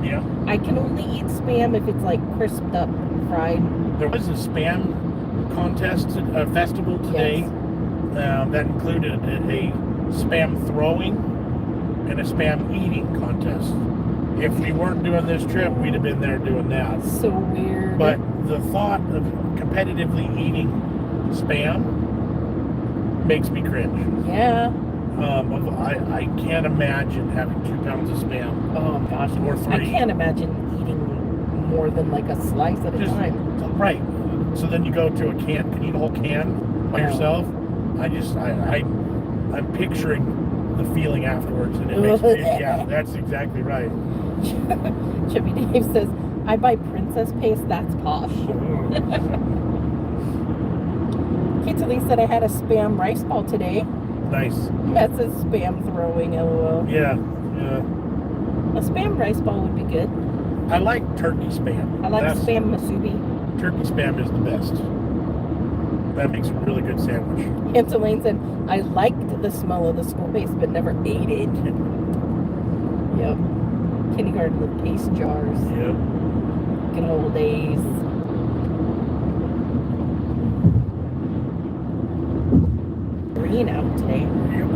Yeah. I can only eat spam if it's like crisped up, fried. There was a spam contest, festival today. Yes. That included a spam throwing and a spam eating contest. If we weren't doing this trip, we'd have been there doing that. So weird. But the thought of competitively eating spam makes me cringe. Yeah. I can't imagine having 2 pounds of spam. Oh gosh. Or 3. I can't imagine eating more than like a slice at a time. Right. So then you go to a can. Can you eat a whole can by yourself? I'm picturing the feeling afterwards, and it makes me, yeah, that's exactly right. Chubby Dave says, I buy princess paste, that's posh. Kitalee said I had a spam rice ball today. Nice. That says spam throwing, lol. Yeah. A spam rice ball would be good. I like turkey spam. I like spam masubi. Turkey spam is the best. That makes a really good sandwich. Antolane said, I liked the smell of the school paste, but never ate it. Yep. Kindergarten with paste jars. Yep. Good old days. Green out today. Yep.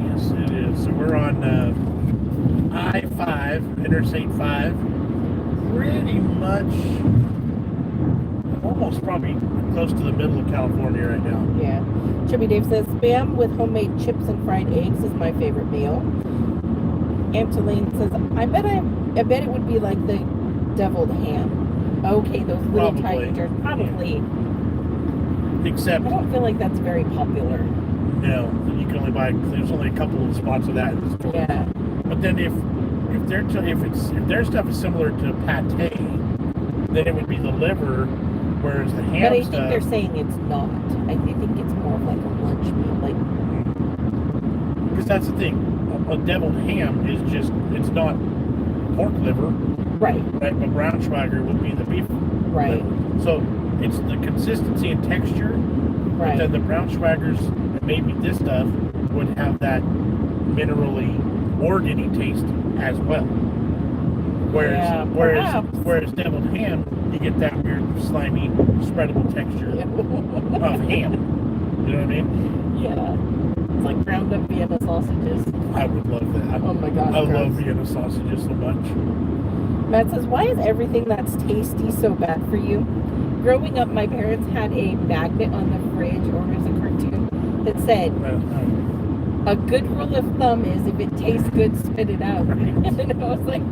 Yes, it is. So we're on I-5, Interstate 5. Pretty much, almost probably close to the middle of California right now. Yeah. Chubby Dave says, spam with homemade chips and fried eggs is my favorite meal. Antolane says, I bet it would be like the deviled ham. Okay, those little tiny jars. Probably. Except, I don't feel like that's very popular. no, you can only buy, there's only a couple of spots of that in the store. Yeah. But then if their stuff is similar to pate, then it would be the liver, whereas the ham But I stuff. think they're saying it's not. I think it's more of like a lunch meal. Like, because that's the thing, a deviled ham is just, it's not pork liver, right. right? But Braunschweiger would be the beef Right. liver. So it's the consistency and texture. Right. But then the Braunschweigers and maybe this stuff would have that minerally organy taste as well. Whereas deviled ham, you get that weird slimy spreadable texture of ham. You know what I mean? Yeah. It's like ground up Vienna sausages. I would love that. Oh my gosh. I love Vienna sausages so much. Matt says, why is everything that's tasty so bad for you? Growing up, my parents had a magnet on the fridge, or it was a cartoon, that said, a good rule of thumb is if it tastes good, spit it out. And I was like,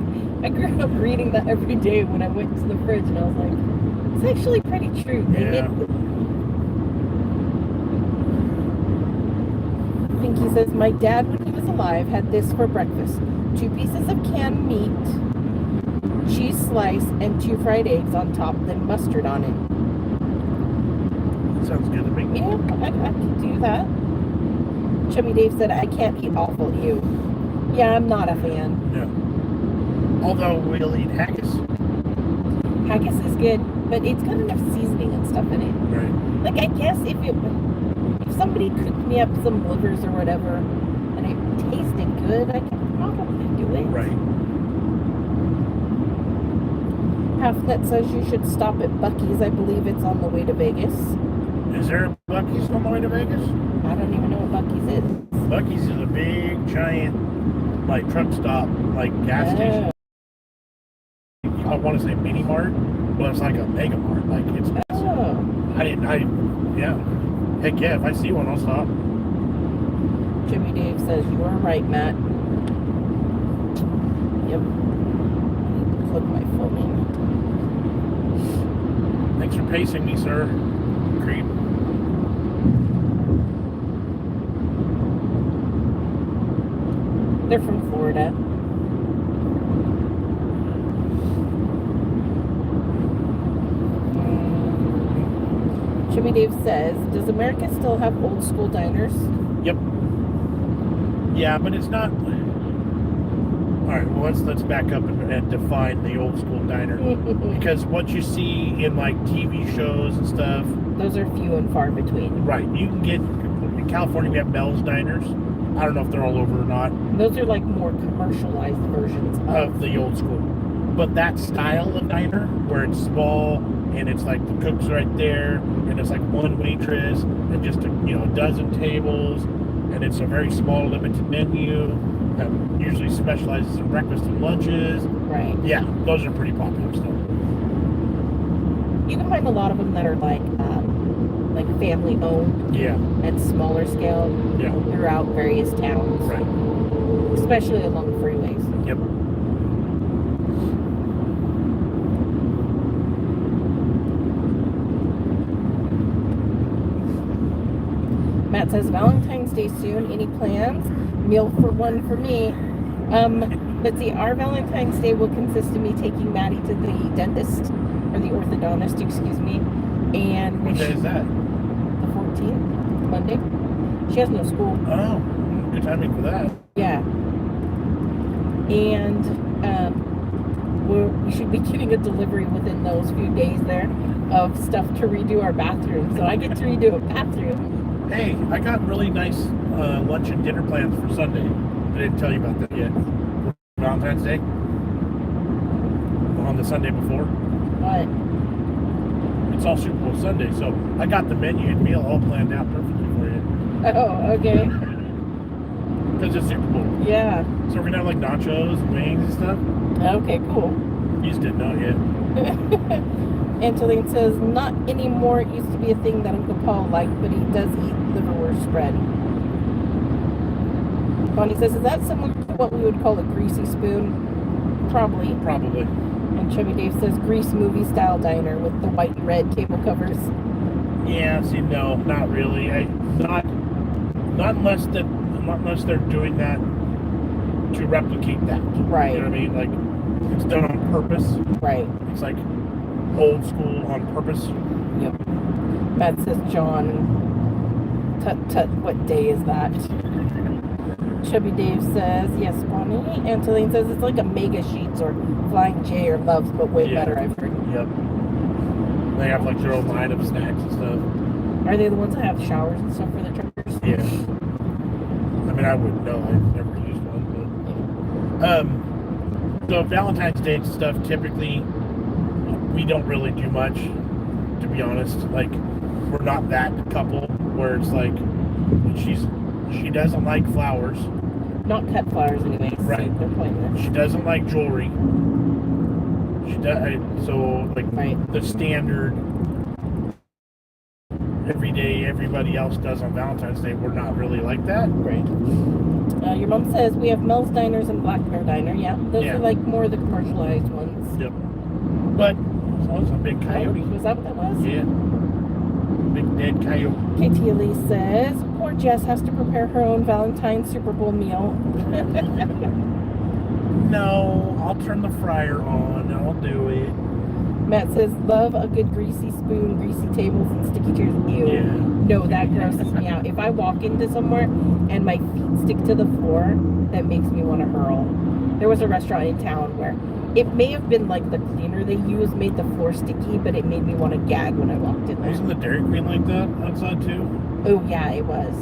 I grew up reading that every day when I went to the fridge, and I was like, it's actually pretty true. Pinky says, my dad, when he was alive, had this for breakfast. 2 pieces of canned meat, cheese slice, and 2 fried eggs on top, then mustard on it. Sounds good to me. Yeah, I can do that. Chubby Dave said, I can't eat awful, ew. Yeah, I'm not a fan. No. Although we'll eat haggis. Haggis is good, but it's got enough seasoning and stuff in it. Right. Like, I guess if somebody cooked me up some livers or whatever, and it tasted good, I could probably do it. Right. Halfnet says you should stop at Buc-ee's. I believe it's on the way to Vegas. Is there a Buc-ee's on the way to Vegas? I don't even know what Buc-ee's is. Buc-ee's is a big, giant, like, truck stop, like, gas station. I want to say mini mart, but it's like a mega mart. Like, it's massive. Oh. Yeah. Heck yeah, if I see one, I'll stop. Jimmy Dave says, you are right, Matt. Yep. Click my phone in. Thanks for pacing me, sir. Creep. They're from Florida. Chubby Dave says, does America still have old school diners? Yep. Yeah, but it's not. All right, well, let's back up and define the old school diner. Because what you see in like TV shows and stuff, those are few and far between. Right. You can get, in California, we have Bell's Diners. I don't know if they're all over or not. Those are like more commercialized versions of the old school. But that style of diner, where it's small and it's like the cook's right there, and it's like one waitress and just a dozen tables, and it's a very small, limited menu that usually specializes in breakfast and lunches. Right. Yeah, those are pretty popular still. You can find a lot of them that are like family owned. Yeah. At smaller scale. Yeah. Throughout various towns. Right. Especially along freeways. Yep. Matt says Valentine's Day soon. Any plans? Meal for one for me. Let's see. Our Valentine's Day will consist of me taking Maddie to the dentist, or the orthodontist, excuse me. And what day is that? The 14th, Monday. She has no school. Oh, good timing for that. Yeah. And we should be getting a delivery within those few days there of stuff to redo our bathroom. So I get to redo a bathroom. Hey, I got really nice lunch and dinner plans for Sunday. I didn't tell you about that yet. Valentine's Day. On the Sunday before. What? It's all Super Bowl Sunday, so I got the menu and meal all planned out perfectly for you. Oh, okay. Because it's Super Bowl. Yeah. So we're gonna have like nachos, wings, and stuff. Okay, cool. You just didn't know yet. Angeline says, not anymore. It used to be a thing that Uncle Paul liked, but he does eat liverwurst spread. Bonnie says, is that similar to what we would call a greasy spoon? Probably. Probably. And Chubby Dave says, Grease movie style diner with the white and red table covers. Yeah, see, no, not really. Not unless they're doing that to replicate that. Right. You know what I mean? Like, it's done on purpose. Right. It's like old school on purpose. Yep. Matt says, John, tut, what day is that? Chubby Dave says, yes, Bonnie. Angeline says, it's like a Mega Sheets or Flying J or Loves, but way better, I've heard. Yep. They have like their own line of snacks and stuff. Are they the ones that have showers and stuff for their truckers? Yeah. I mean, I wouldn't know. I've never used one, but so Valentine's Day stuff, typically we don't really do much, to be honest. Like, we're not that couple where it's like she doesn't like flowers. Not cut flowers anyways. Right. They're pointless. She doesn't like jewelry. She does, so like the standard every day everybody else does on Valentine's Day, we're not really like that. Right. Your mom says we have Mel's Diners and Black Bear Diner. Yeah, those are like more the commercialized ones. Yep. But it's a big coyote. Was that what that was? Yeah. Big dead coyote. Katie Elise says poor Jess has to prepare her own Valentine's Super Bowl meal. No, I'll turn the fryer on. I'll do it. Matt says, love a good greasy spoon, greasy tables, and sticky chairs. Ew. Yeah. No, that grosses me out. If I walk into somewhere and my feet stick to the floor, that makes me want to hurl. There was a restaurant in town where it may have been like the cleaner they used made the floor sticky, but it made me want to gag when I walked in there. Wasn't the Dairy Queen like that outside too? Oh, yeah, it was.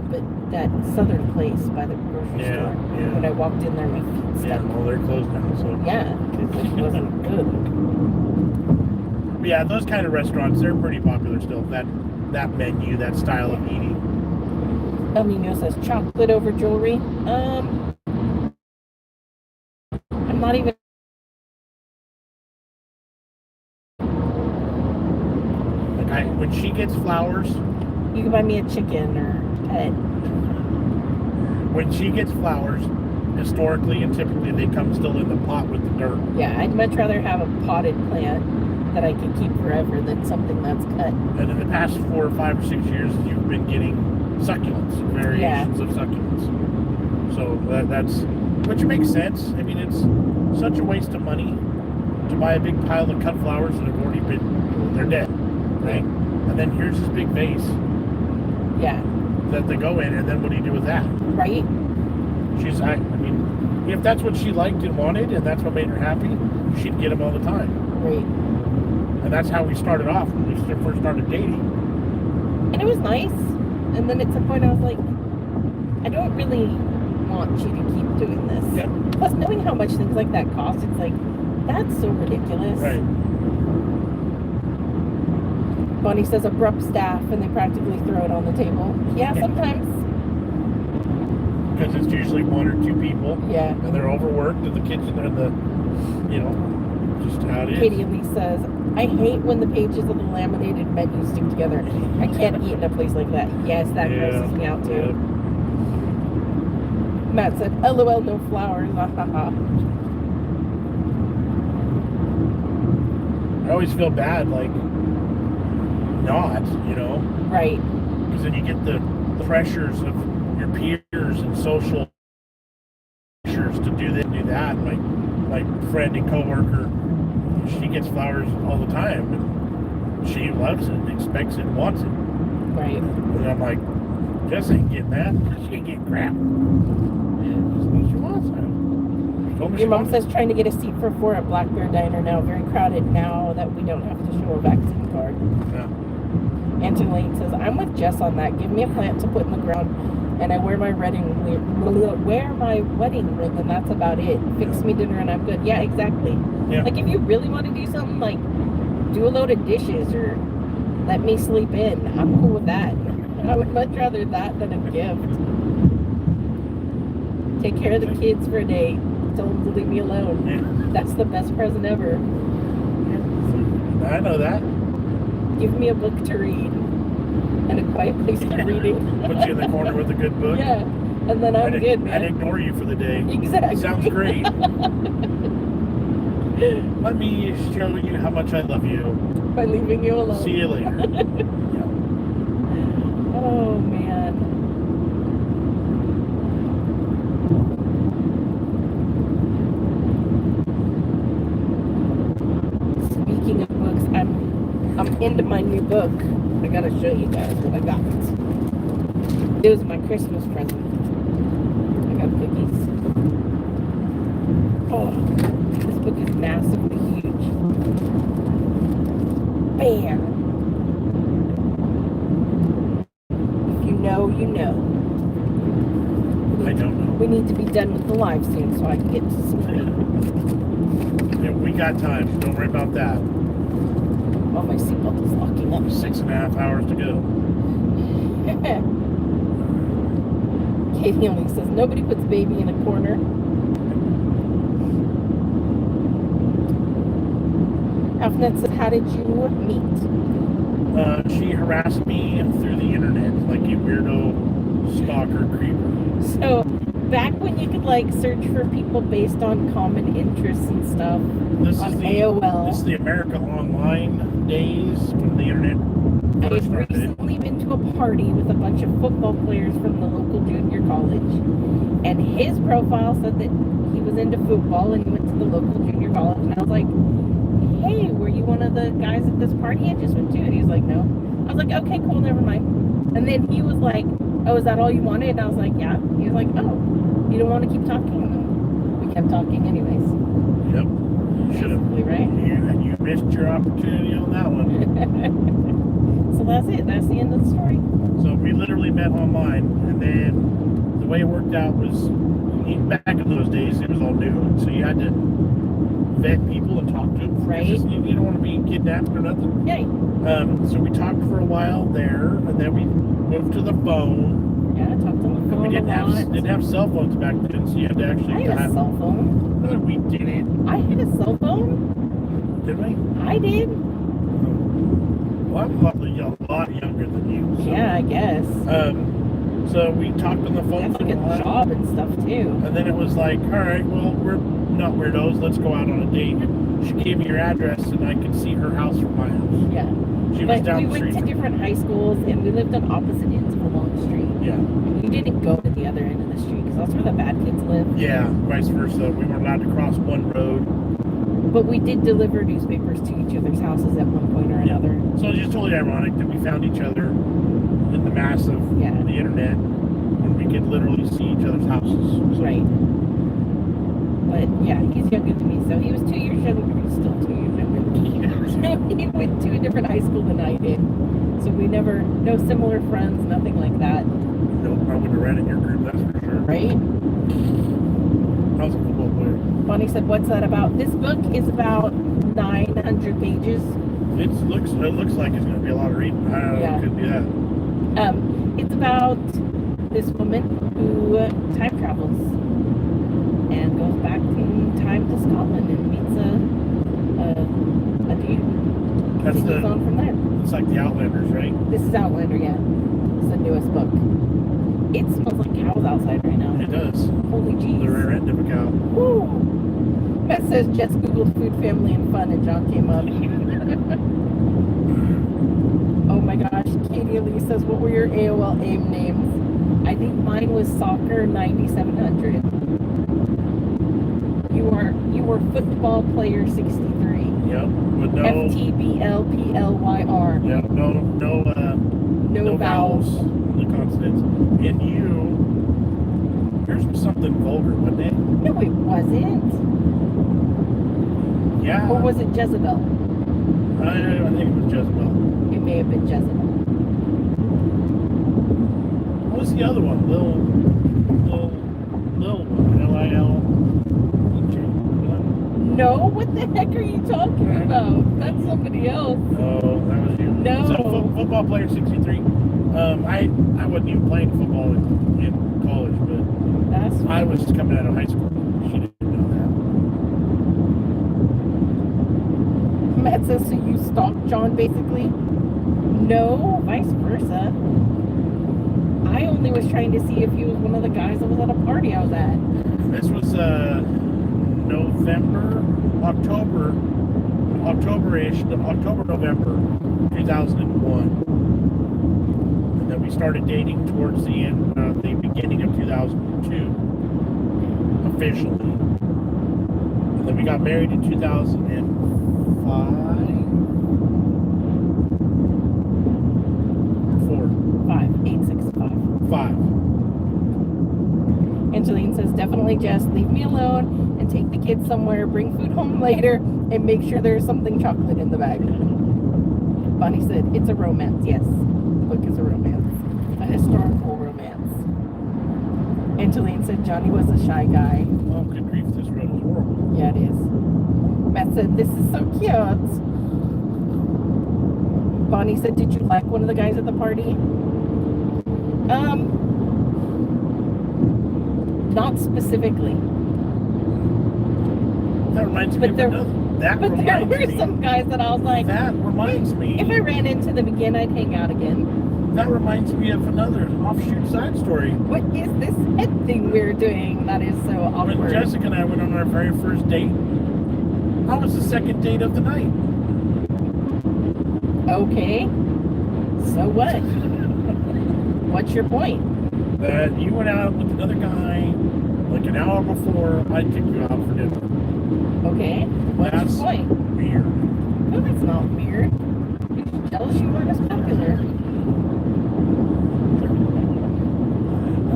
But that southern place by the grocery store, when I walked in there, my feet stuck. Yeah, well, they're closed now, so. Yeah, it wasn't good. But yeah, those kind of restaurants, they're pretty popular still. That menu, that style of eating. El Nino says chocolate over jewelry. I'm not even. Like when she gets flowers. You can buy me a chicken or pet. When she gets flowers, historically and typically they come still in the pot with the dirt. Yeah, I'd much rather have a potted plant that I can keep forever than something that's cut. And in the past 4 or 5 or 6 years, you've been getting succulents, variations of succulents. So that's, which makes sense. I mean, it's such a waste of money to buy a big pile of cut flowers that have already been, they're dead. right? And then here's this big vase Yeah. that they go in, and then what do you do with that? Right? I mean, if that's what she liked and wanted, and that's what made her happy, she'd get them all the time. Right. And that's how we started off when we first started dating. And it was nice. And then at some point I was like, I don't really want you to keep doing this. Yeah. Plus, knowing how much things like that cost, it's like, that's so ridiculous. Right. Bonnie says abrupt staff and they practically throw it on the table. Yeah, sometimes. Because it's usually one or two people. Yeah. And they're overworked in the kitchen and just how it is. Katie Lee says, I hate when the pages of the laminated menu stick together. I can't eat in a place like that. Yes, that grosses me out too. Yeah. Matt said, LOL, no flowers. Ha ha ha. I always feel bad, not, Right. because then you get the pressures of your peers and social pressures to do this and do that. My friend and coworker, she gets flowers all the time, and she loves it, expects it, wants it. Right. And I'm like, Jess ain't getting that. She ain't getting crap. She wants it. Your mom says trying to get a seat for 4 at Black Bear Diner now. Very crowded now that we don't have to show a vaccine card. Yeah. Angeline says, I'm with Jess on that. Give me a plant to put in the ground and I wear my wedding ring and that's about it. Fix me dinner and I'm good. Yeah, exactly. Yeah. Like if you really want to do something, like do a load of dishes or let me sleep in. I'm cool with that. I would much rather that than a gift. Take care of the kids for a day. Tell them to leave me alone. Yeah. That's the best present ever. I know that. Give me a book to read and a quiet place to read it. Put you in the corner with a good book. Yeah, and then I'm good, man. I'd ignore you for the day. Exactly. Sounds great. Let me show you how much I love you. By leaving you alone. See you later. Yeah. Oh, man. Speaking of books, I'm into my new book. I gotta show you guys what I got. It was my Christmas present. I got cookies. Oh, this book is massively huge. Bam! If you know, you know. I don't know. We need to be done with the live soon so I can get to sleep. Yeah, we got time. Don't worry about that. Oh, my seatbelt is locking up. 6.5 hours to go. Katie only says, nobody puts baby in a corner. Alphanet says, how did you meet? She harassed me through the internet like a weirdo stalker creeper. So, back when you could, search for people based on common interests and stuff on AOL. This is the America Online days when the internet I first had started. recently been to a party with a bunch of football players from the local junior college. And his profile said that he was into football and he went to the local junior college. And I was like, hey, were you one of the guys at this party I just went to? And he was like, no. I was like, okay, cool, never mind. And then he was like, oh, is that all you wanted? And I was like, yeah. He was like, oh, you don't want to keep talking? And we kept talking anyways. Yep. Should have. Right? You missed your opportunity on that one. So that's it. That's the end of the story. So we literally met online, and then the way it worked out was, back in those days, it was all new, so you had to vet people and talk to them. Right. You don't want to be kidnapped or nothing. Yay. So we talked for a while there, and then we moved to the phone. Yeah, I talked on the phone We didn't a lot. have cell phones back then, so you had to actually I had a cell phone. No, we didn't. I had a cell phone. Did we? I did. Well, I'm a lot younger than you. So. Yeah, I guess. So we talked on the phone That's for like a while. a job and stuff too. And then it was like, all right, well, we're not weirdos. Let's go out on a date. She gave me your address, and I could see her house from my house. Yeah. She was But down we the went street. to different high schools, and we lived on opposite ends of a long street. Yeah. You didn't go to the other end of the street because that's where the bad kids live. Yeah, vice versa. We weren't allowed to cross one road. But we did deliver newspapers to each other's houses at one point or another. So it's just totally ironic that we found each other in the mass of the internet, and we could literally see each other's houses. So. Right. But yeah, he's younger than me, so he was 2 years younger. He's still 2 years younger than me. He went to a different high school than I did. So we never, no similar friends, nothing like that. Nope, I wouldn't have ran in your group, that's for sure. Right? I was a football player. Bonnie said, what's that about? This book is about 900 pages. It looks like it's going to be a lot of reading. It could be that. It's about this woman who time travels and goes back in time to Scotland and meets a dude. That's goes on from there. It's like the Outlanders, right? This is Outlander, yeah. It's the newest book. It smells like cows outside right now. It does. Holy jeez. The rear end of a cow. Woo! That says just Googled food, family, and fun, and John came up. Oh my gosh, Katie Lee says, what were your AOL AIM names? I think mine was Soccer 9700. You were Football Player 63. Yep, with no FTBLPLYR. Yeah, no vowels, the consonants. And yours was something vulgar, wasn't it? No, it wasn't. Yeah. Or was it Jezebel? I think it was Jezebel. It may have been Jezebel. What was the other one? Lil one. L-I-L. No, what the heck are you talking about? That's somebody else. Oh, that was you. No. So, Football Player 63. I wasn't even playing football in college, but I was coming out of high school. She didn't know that. Matt says, so you stalked John, basically? No, vice versa. I only was trying to see if he was one of the guys that was at a party I was at. This was November 2001. And then we started dating towards the end, the beginning of 2002, officially. And then we got married in 2005. 5. Angeline says, definitely Jess, leave me alone and take the kids somewhere, bring food home later, and make sure there's something chocolate in the bag. Bonnie said, it's a romance. Yes, the book is a romance. A historical romance. Angeline said, Johnny was a shy guy. Oh, good grief, this road is horrible. Yeah, it is. Matt said, this is so cute. Bonnie said, did you like one of the guys at the party? Not specifically. That reminds me of another. There were some guys that I was like, that reminds me. If I ran into them again, I'd hang out again. That reminds me of another offshoot side story. What is this head thing we're doing that is so awkward? When Jessica and I went on our very first date, I was the second date of the night. Okay. So what? What's your point? That you went out with another guy like an hour before I took you out for dinner. Okay. What's your point? Weird. No, that's not weird. You're just jealous you weren't as popular.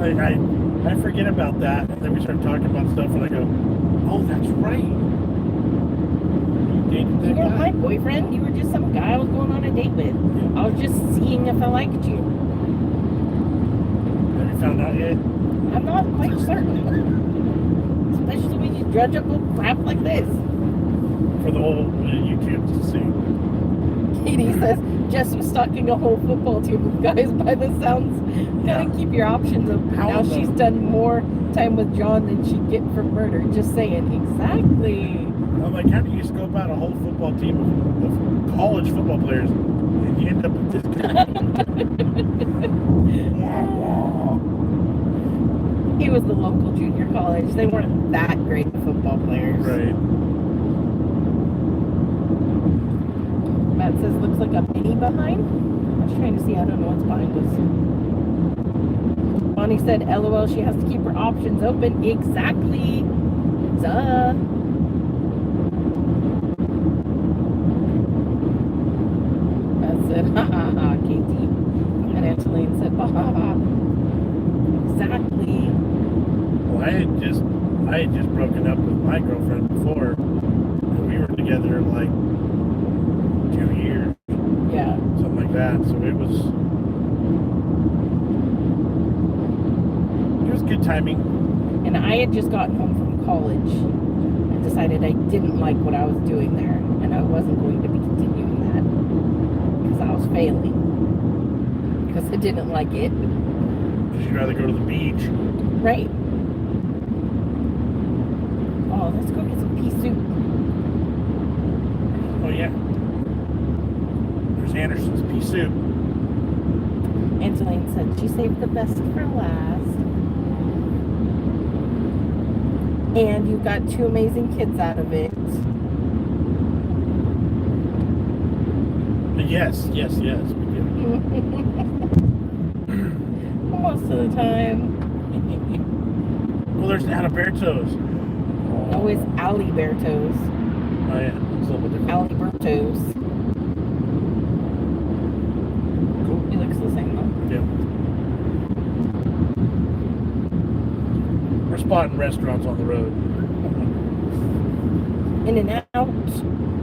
I forget about that, and then we start talking about stuff, and I go, oh, that's right. You dated that You weren't guy. my boyfriend. You were just some guy I was going on a date with. Yeah. I was just seeing if I liked you. Have you found out yet? I'm not quite certain. Especially when you dredge up old crap like this. For the whole YouTube to see. Katie says, Jess was stalking a whole football team of guys by the sounds. Gotta keep your options open. Now she's done more time with John than she'd get for murder. Just saying. Exactly. I'm like, how do you scope out a whole football team of college football players and you end up with this guy? He was the local junior college. They weren't that great football players. Right. Matt says, looks like a mini behind. I was trying to see. I don't know what's behind us. Bonnie said, LOL, she has to keep her options open. Exactly. Duh. Exactly. Well, I had just broken up with my girlfriend before, and we were together like 2 years, Yeah. something like that. So it was good timing. And I had just gotten home from college and decided I didn't like what I was doing there, and I wasn't going to be continuing that because I was failing because I didn't like it. You'd rather go to the beach. Right. Oh, let's go get some pea soup. Oh yeah. There's Anderson's pea soup. Angeline said she saved the best for last. And you got 2 amazing kids out of it. Yes, we did. Most of the time. Well, there's Alberto's. Always Alibertos. Oh yeah, it's a little bit different. Alibertos. Cool. He looks the same though. Yeah. We're spotting restaurants on the road. In and out.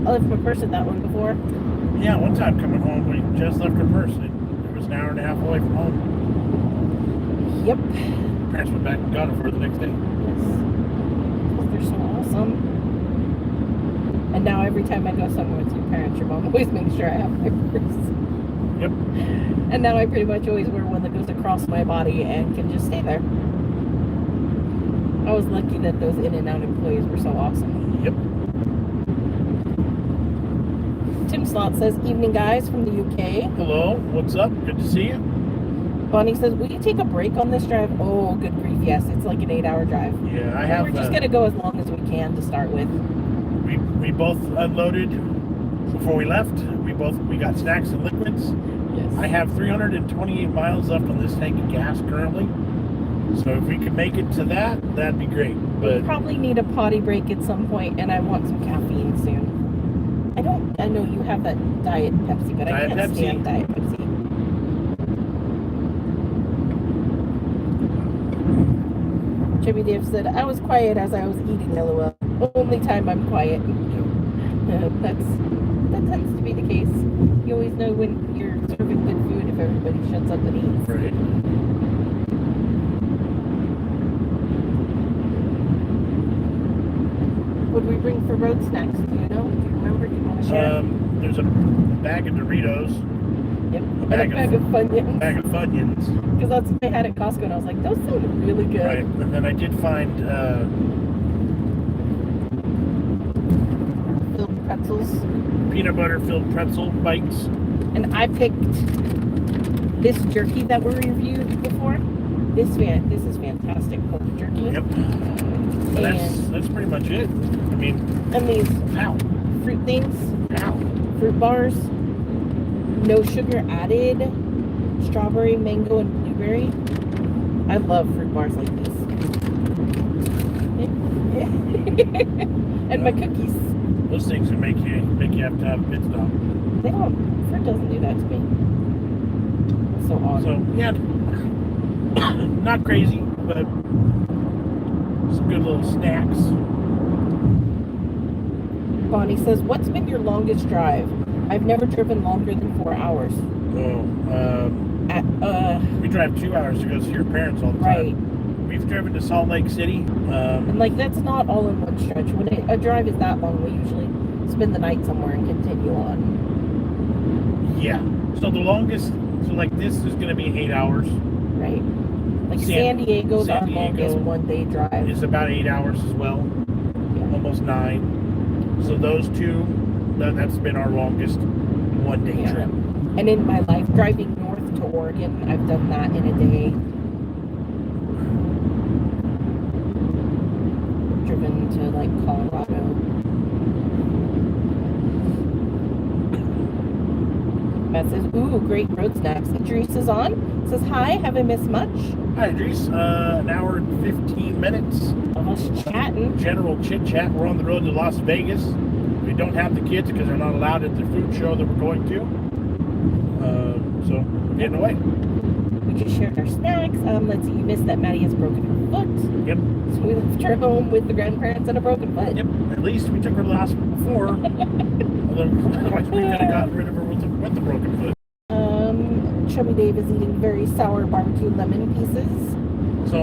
I left my purse at that one before. Yeah, one time coming home, we just left our purse. It was an hour and a half away from home. Yep. Parents went back and got it for her the next day. Yes. Oh, they're so awesome. And now every time I go somewhere with your parents, your mom always makes sure I have my purse. Yep. And now I pretty much always wear one that goes across my body and can just stay there. I was lucky that those In-N-Out employees were so awesome. Yep. Tim Slot says, evening guys from the UK. Hello, what's up? Good to see you. Bonnie says, will you take a break on this drive? Oh, good grief, yes. It's like an 8-hour drive. Yeah, I have. We're just going to go as long as we can to start with. We both unloaded before we left. We got snacks and liquids. Yes. I have 328 miles left on this tank of gas currently. So if we could make it to that, that'd be great. But Probably need a potty break at some point, and I want some caffeine soon. I know you have that Diet Pepsi, but I can't stand Diet Pepsi. Jimmy Dave said, I was quiet as I was eating, LOL. Only time I'm quiet. That tends to be the case. You always know when you're serving good food if everybody shuts up and eats. right. What do we bring for road snacks? Do you know? Do you remember? Do you want to share? There's a bag of Doritos. Yep. A And bag a bag of Funyuns. Bag of Funyuns. Because that's what I had at Costco, and I was like, those sound really good. Right. And then I did find Filled pretzels. peanut butter filled pretzel bites. And I picked this jerky that we reviewed before. This is fantastic pork jerky. Yep. But that's pretty much it. I mean, And these ow, fruit things, ow. fruit bars, no sugar added, strawberry, mango, and blueberry. I love fruit bars like this. And my cookies. Those things would make you have to have a pit stop. They don't. Fruit doesn't do that to me. It's so odd. So yeah, not crazy, but some good little snacks. Bonnie says, what's been your longest drive? I've never driven longer than 4 hours. We drive 2 hours to go see your parents all the time. Right. We've driven to Salt Lake City. And like, that's not all in one stretch. When a drive is that long, we usually spend the night somewhere and continue on. Yeah. So the longest, like this is going to be 8 hours. Right. Like San Diego's our longest one-day drive. It's about 8 hours as well. Yeah. Almost 9. So those two, that's been our longest one-day trip. And in my life, driving north to Oregon, I've done that in a day. Driven to like Colorado. Matt says, ooh, great road snacks. Idris is on. Says, hi, have I missed much? Hi, Idris. An hour and 15 minutes. Almost chatting. General chit-chat. We're on the road to Las Vegas. We don't have the kids because they're not allowed at the food show that we're going to. So, we're getting away. We We just shared our snacks. Let's see, you missed that Maddie has broken her foot. Yep. So we left her home with the grandparents and a broken foot. Yep. At least we took her to the hospital before. Otherwise, we could have gotten rid of her with the broken foot. Chubby Dave is eating very sour barbecue lemon pieces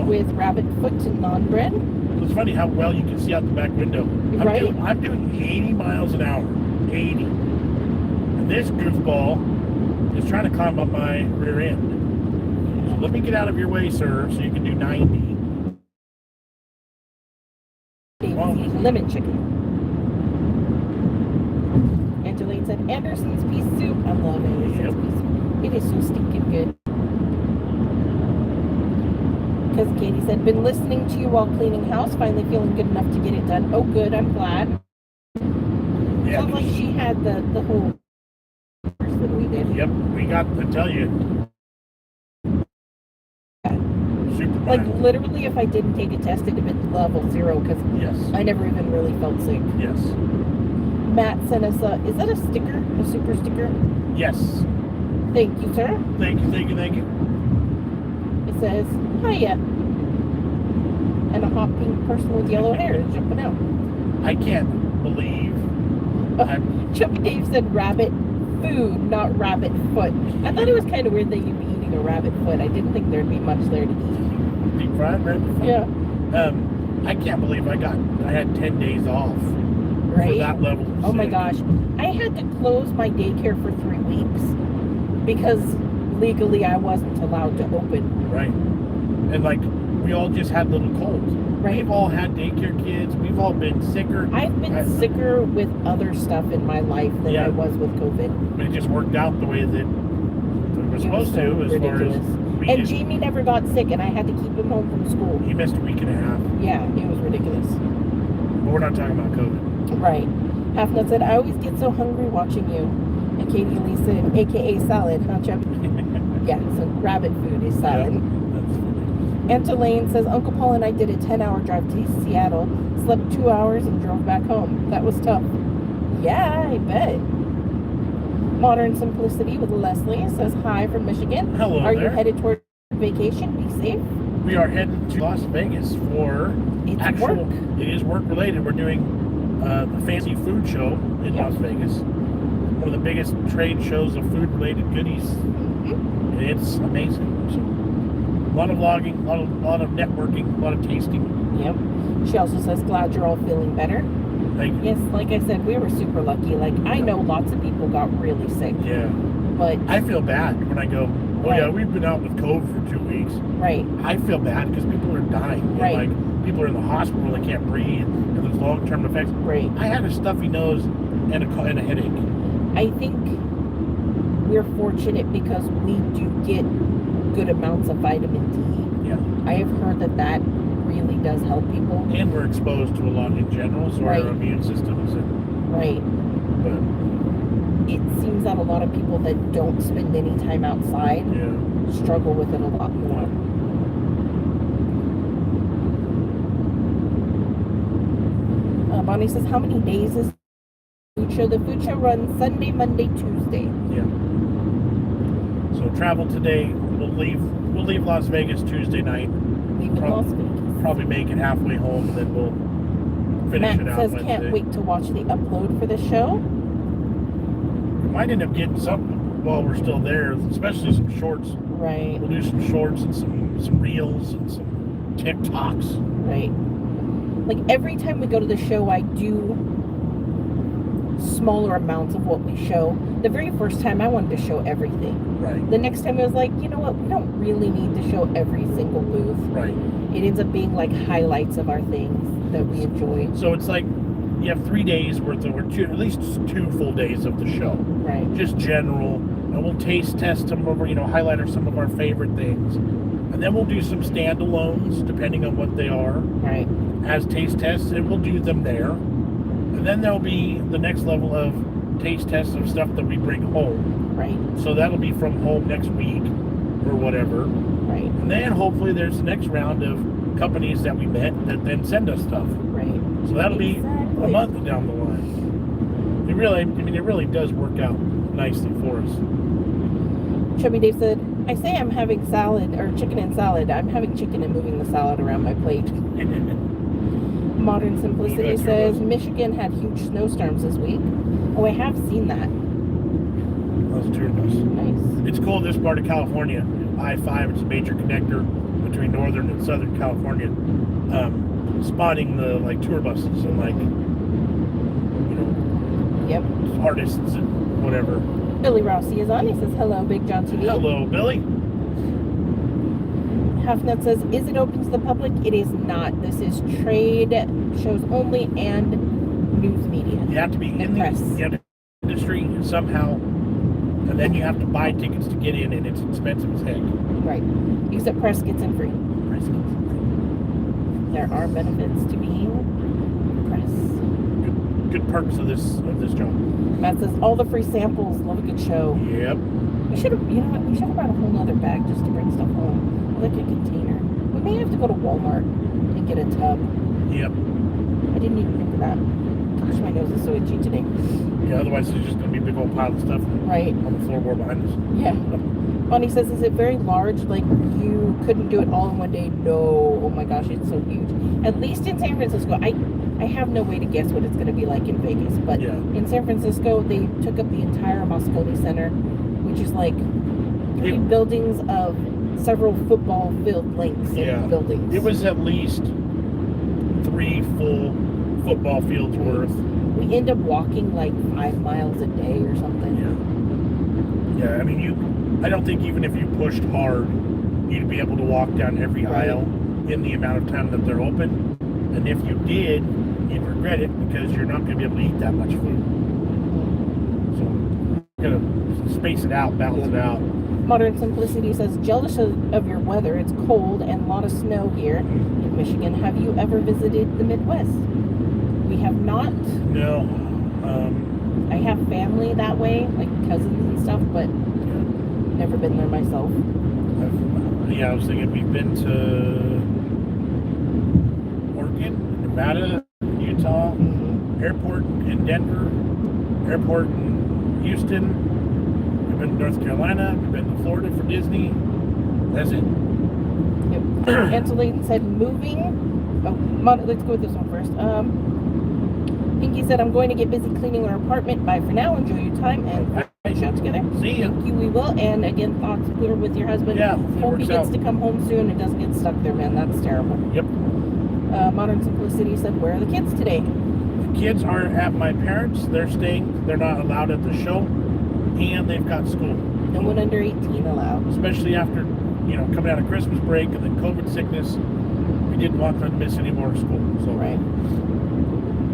with rabbit foot and naan bread. It's funny how well you can see out the back window. I'm doing 80 miles an hour. 80. And this goofball is trying to climb up my rear end. So let me get out of your way, sir, so you can do 90. Dave's eating lemon chicken. Angeline said, Anderson's pea soup. I love Anderson's pea soup. It is so stinking good. Because Katie said, been listening to you while cleaning house, finally feeling good enough to get it done. Oh, good, I'm glad. Yeah. Sounds like she had the whole course that we did. Yep, we got to tell you. Super like, mild. literally, if I didn't take a test, it'd have been level 0, because I never even really felt sick. Yes. Matt sent us is that a sticker? A super sticker? Yes. Thank you, sir. Thank you, thank you, thank you. It says, hiya. And a hot pink person with yellow hair is jumping out. I can't believe. Chubby Dave said rabbit food, not rabbit foot. I thought it was kind of weird that you'd be eating a rabbit foot. I didn't think there'd be much there to eat. Deep fried rabbit foot? Yeah. I can't believe I had 10 days off. Right? For that level. Oh my gosh. I had to close my daycare for 3 weeks because legally I wasn't allowed to open. Right. And like, we all just had little colds. Right. We've all had daycare kids. We've all been sicker. I've been sicker with other stuff in my life than I was with COVID. But it just worked out the way that it was supposed to, as ridiculous. far as... And Jamie never got sick, and I had to keep him home from school. He missed a week and a half. Yeah, it was ridiculous. But we're not talking about COVID. Right. Half Nut said, I always get so hungry watching you. And Katie Lee said, a.k.a. salad, huh, Chubby? Yeah, so rabbit food is salad. Yeah. Aunt Elaine says, Uncle Paul and I did a 10-hour drive to Seattle, slept 2 hours, and drove back home. That was tough. Yeah, I bet. Modern Simplicity with Leslie says, hi from Michigan. Hello Are there. You headed toward vacation? Be safe. We are heading to Las Vegas for work. It is work related. We're doing the fancy food show in Las Vegas. One of the biggest trade shows of food related goodies. Mm-hmm. It's amazing. So, a lot of vlogging, a lot of networking, a lot of tasting. Yep. She also says, glad you're all feeling better. Thank you. Yes, like I said, we were super lucky. Like, I know lots of people got really sick. Yeah. But I feel bad when I go, yeah, we've been out with COVID for 2 weeks. Right. I feel bad because people are dying. Right. And like, people are in the hospital, they can't breathe, and there's long-term effects. Right. I had a stuffy nose and a headache. I think we're fortunate because we do get good amounts of vitamin D. Yeah. I have heard that really does help people. And we're exposed to a lot in general, so our immune systems. But it seems that a lot of people that don't spend any time outside struggle with it a lot more. Bonnie says, how many days is the food show? The food show runs Sunday, Monday, Tuesday. Yeah. So travel today. We'll leave Las Vegas Tuesday night. Leave in Las Vegas. Probably make it halfway home, and then we'll finish it out Matt says, Wednesday. can't wait to watch the upload for the show. We might end up getting something while we're still there, especially some shorts. Right. We'll do some shorts and some reels and some TikToks. Right. Like, every time we go to the show, I do smaller amounts of what we show. The very first time, I wanted to show everything. Right. The next time, I was like, you know what? We don't really need to show every single booth. Right. It ends up being like highlights of our things that we enjoy. So it's like you have 3 days worth of, or at least 2 full days of the show. Right. Just general. And we'll taste test some of our, highlight some of our favorite things. And then we'll do some standalones, depending on what they are. Right. As taste tests, and we'll do them there. And then there'll be the next level of taste tests of stuff that we bring home. Right. So that'll be from home next week or whatever. Right. And then hopefully there's the next round of companies that we met that then send us stuff. Right. So that'll be a month down the line. It really does work out nicely for us. Chubby Dave said, I say I'm having salad or chicken and salad. I'm having chicken and moving the salad around my plate. Modern Simplicity says Michigan had huge snowstorms this week. Oh, I have seen that. Those tour bus. Nice. It's cool. This part of California, I-5, it's a major connector between northern and southern California. Spotting the tour buses and Yep. artists and whatever. Billy Rossi is on. He says hello, BigJon TV. Hello, Billy. Halfnut says, is it open to the public? It is not. This is trade shows only and news media. You have to be in the industry somehow, and then you have to buy tickets to get in, and it's expensive as heck. Right. Except press gets in free. Press gets in free. There are benefits to being press. Good perks of this job. Matt says all the free samples. Love a good show. Yep. We should have, we should have brought a whole other bag just to bring stuff home. Like a container. We may have to go to Walmart and get a tub. Yep. I didn't even think of that. Gosh, my nose is so itchy today. Yeah, otherwise it's just going to be a big old pile of stuff right on the floorboard behind us. Yeah. Bonnie says, is it very large? Like you couldn't do it all in one day? No. Oh my gosh, it's so huge. At least in San Francisco, I have no way to guess what it's going to be like in Vegas. But in San Francisco, they took up the entire Moscone Center, which is like 3 buildings of several football field lengths in buildings. It was at least 3 full football fields worth. We end up walking like 5 miles a day or something. Yeah, I mean, I don't think even if you pushed hard, you'd be able to walk down every aisle in the amount of time that they're open. And if you did, you'd regret it because you're not going to be able to eat that much food. So, you're going to space it out, balance it out. Modern Simplicity says, jealous of your weather. It's cold and a lot of snow here in Michigan. Have you ever visited the Midwest? We have not. No. I have family that way, like cousins and stuff, but never been there myself. I was thinking we've been to Oregon, Nevada, Utah, airport in Denver, airport in Houston. We've been to North Carolina. We've been to Florida for Disney. That's it. Yep. Angeline said moving. Oh, let's go with this one first. Pinky said, I'm going to get busy cleaning our apartment. Bye for now. Enjoy your time and show together. See you. Thank you. We will. And again, thoughts clear with your husband. Yeah. Hope he gets to come home soon and doesn't get stuck there, man. That's terrible. Yep. Modern Simplicity said, where are the kids today? The kids are at my parents'. They're staying. They're not allowed at the show. And they've got school. No one under 18 allowed. Especially after, coming out of Christmas break and then COVID sickness, we didn't want them to miss any more school. So. Right.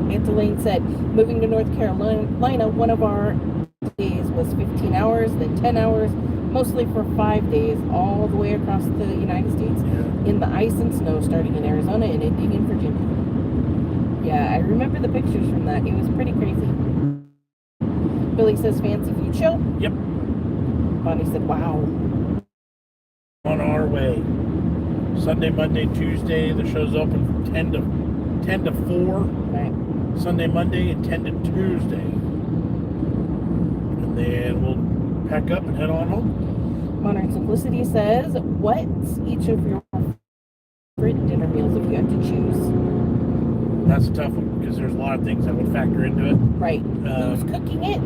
Antolane said, moving to North Carolina, one of our days was 15 hours, then 10 hours, mostly for 5 days, all the way across the United States, in the ice and snow, starting in Arizona and ending in Virginia. Yeah, I remember the pictures from that. It was pretty crazy. Billy says, fancy food show? Yep. Bonnie said, wow. On our way. Sunday, Monday, Tuesday, the show's open from 10 to 4. Right. Sunday, Monday, and 10 to Tuesday. And then we'll pack up and head on home. Modern Simplicity says, what's each of your favorite dinner meals if you have to choose? That's a tough one because there's a lot of things that would factor into it. Right. Who's cooking it?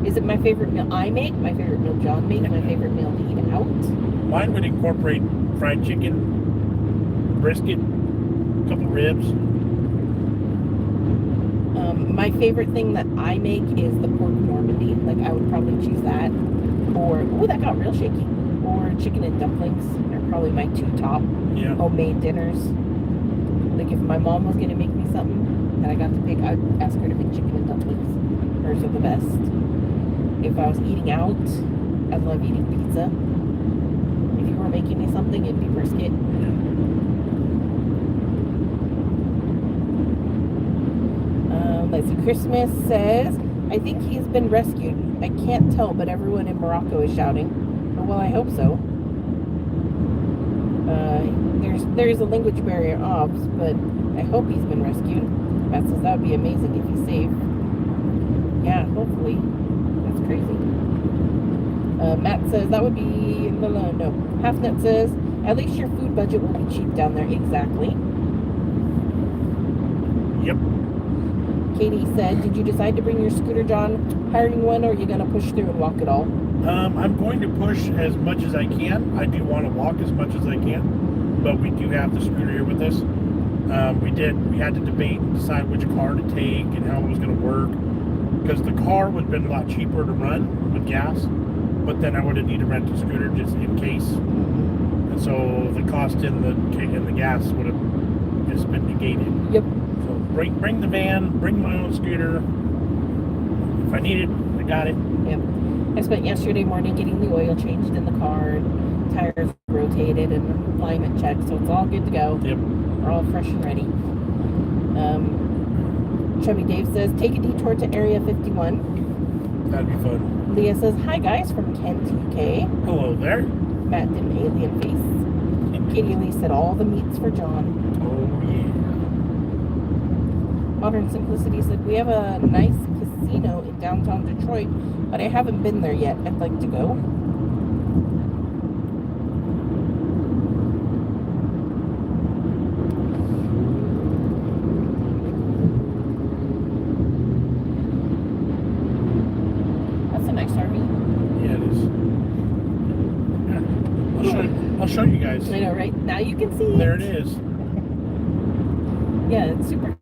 Is it my favorite meal I make? My favorite meal John makes? My favorite meal to eat out? Mine would incorporate fried chicken, brisket, a couple ribs. My favorite thing that I make is the pork Normandy. Like, I would probably choose that. Or, oh, that got real shaky. Or chicken and dumplings are probably my 2 top homemade dinners. Like, if my mom was going to make me something that I got to pick, I'd ask her to make chicken and dumplings. Hers are the best. If I was eating out, I love eating pizza. If you were making me something, it'd be brisket. Let's see. Christmas says, I think he's been rescued. I can't tell, but everyone in Morocco is shouting. Oh, well, I hope so. There's a language barrier, obs, but I hope he's been rescued. Matt says that would be amazing if he's safe. Yeah, hopefully. That's crazy. Matt says that would be no. Halfnet says at least your food budget will be cheap down there. Exactly. Yep. Katie said, did you decide to bring your scooter, John? Hiring one, or are you going to push through and walk it all? I'm going to push as much as I can. I do want to walk as much as I can, but we do have the scooter here with us. We had to debate and decide which car to take and how it was going to work, because the car would have been a lot cheaper to run with gas, but then I would have needed to rent a scooter just in case, and so the cost in the gas would have just been negated. Yep. So bring the van, bring my own scooter. If I need it, I got it. Yep. I spent yesterday morning getting the oil changed in the car, and tires rotated, and alignment checked, so it's all good to go. Yep. We're all fresh and ready. Chubby Dave says, take a detour to Area 51. That'd be fun. Leah says, hi guys from Kent, UK. Hello there. Matt did an alien face. Katie Lee said, all the meats for John. Oh, yeah. Modern Simplicity said, we have a nice casino in downtown Detroit, but I haven't been there yet. I'd like to go. That's a nice RV. Yeah, it is. Yeah. I'll show you guys. I know, right? Now you can see There it is. Yeah, it's super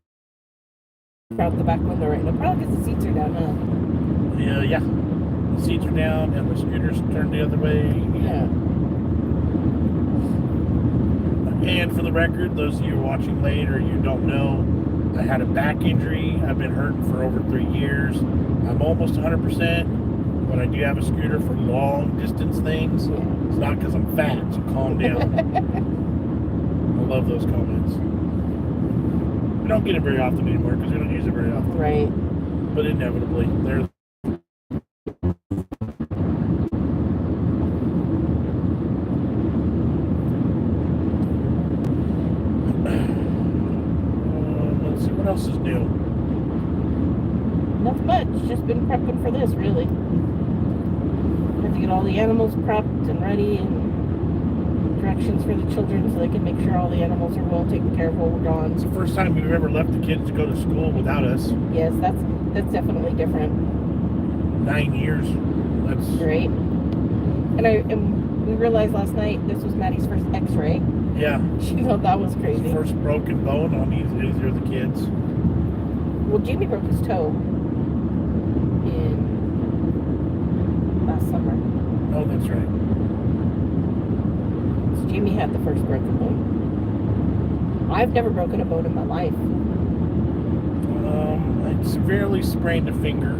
out the back window right now. Probably because the seats are down, huh? Yeah. The seats are down and the scooter's turned the other way. Yeah. And for the record, those of you watching later, you don't know, I had a back injury. I've been hurting for over 3 years. I'm almost 100%, but I do have a scooter for long distance things. It's not because I'm fat, so calm down. I love those comments. We don't get it very often anymore because we don't use it very often. Right. But inevitably, there's let's see what else is new. Not much. Just been prepping for this, really. Have to get all the animals prepped and ready, and directions for the children so they can make sure all the animals are well taken care of while we're gone. It's the first time we've ever left the kids to go to school without us. Yes, that's definitely different. 9 years. That's Right. And we realized last night this was Maddie's first X-ray. yeah. She thought that was crazy. First broken bone on either of the kids. Well, Jamie broke his toe in last summer. Oh, that's right. So Jamie had the first broken bone. I've never broken a bone in my life. I severely sprained a finger.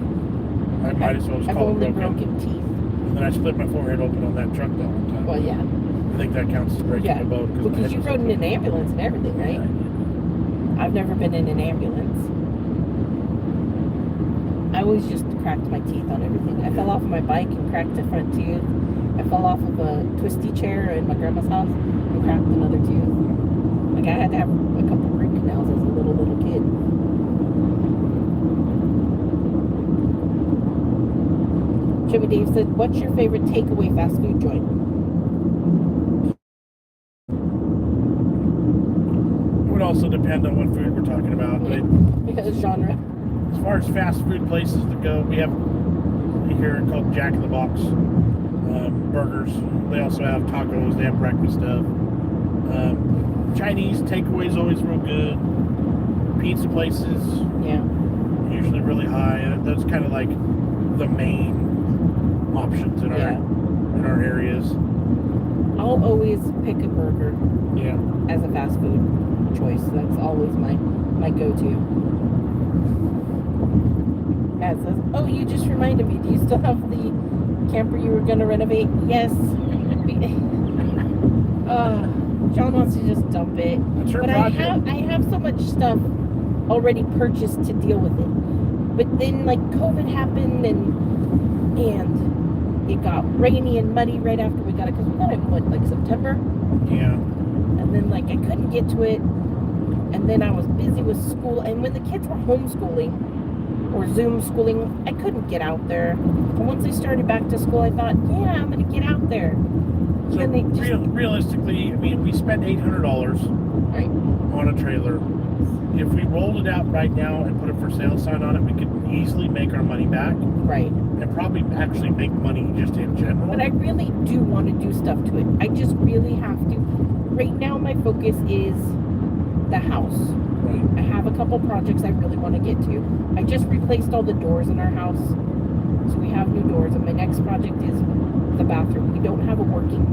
I might as well just I've call it only broken. broken teeth. And then I split my forehead open on that truck that one time. Well, yeah. I think that counts as breaking Yeah, a bone. my because head you was rode in open. an ambulance and everything, right? I've never been in an ambulance. I always just cracked my teeth on everything. I fell off of my bike and cracked a front tooth. I fell off of a twisty chair in my grandma's house and cracked another tooth. Like, I had to have a couple root canals as a little kid. Jimmy Dave said, what's your favorite takeaway fast food joint? It would also depend on what food we're talking about. But Because genre. as far as fast food places that go, we have here called Jack in the Box burgers. They also have tacos. They have breakfast stuff. Chinese takeaways always real good. Pizza places Yeah. usually really high. And those kind of like the main options in our areas. I'll always pick a burger Yeah. as a fast food choice. That's always my go-to. Matt says, oh, you just reminded me. Do you still have the camper you were going to renovate? Yes. John wants to just dump it. That's her But project. I have so much stuff already purchased to deal with it. But then, like, COVID happened, and it got rainy and muddy right after we got it, because we got it in, what, like September? Yeah. And then, like, I couldn't get to it. And then I was busy with school. And when the kids were homeschooling, or Zoom schooling, I couldn't get out there. And once I started back to school, I thought, yeah, I'm going to get out there. So then they just, realistically, I mean, we spent $800 right. on a trailer. If we rolled it out right now and put a for sale sign on it, we could easily make our money back. Right. And probably actually make money just in general. But I really do want to do stuff to it. I just really have to. Right now, my focus is the house. Right. I have a couple projects I really want to get to. I just replaced all the doors in our house. So we have new doors. And my next project is the bathroom. We don't have a working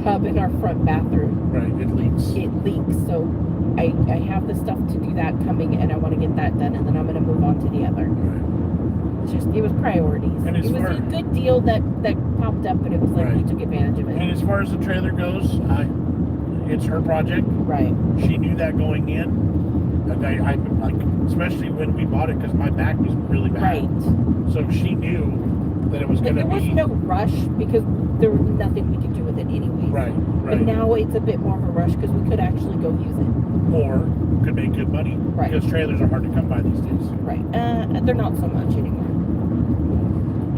tub in our front bathroom. Right, it leaks. It leaks. So I have the stuff to do that coming, and I want to get that done, and then I'm going to move on to the other. Right. It's just, it was priorities. And it was a good deal that popped up, and it was like right. we took advantage of it. And as far as the trailer goes, it's her project. Right. She knew that going in. I like, especially when we bought it, because my back was really bad. Right. So she knew that it was going to be. There was no rush because there was nothing we could do with it anyway. Right. But now it's a bit more of a rush because we could actually go use it. Or could make good money. Right. Because trailers are hard to come by these days. Right. They're not so much anymore.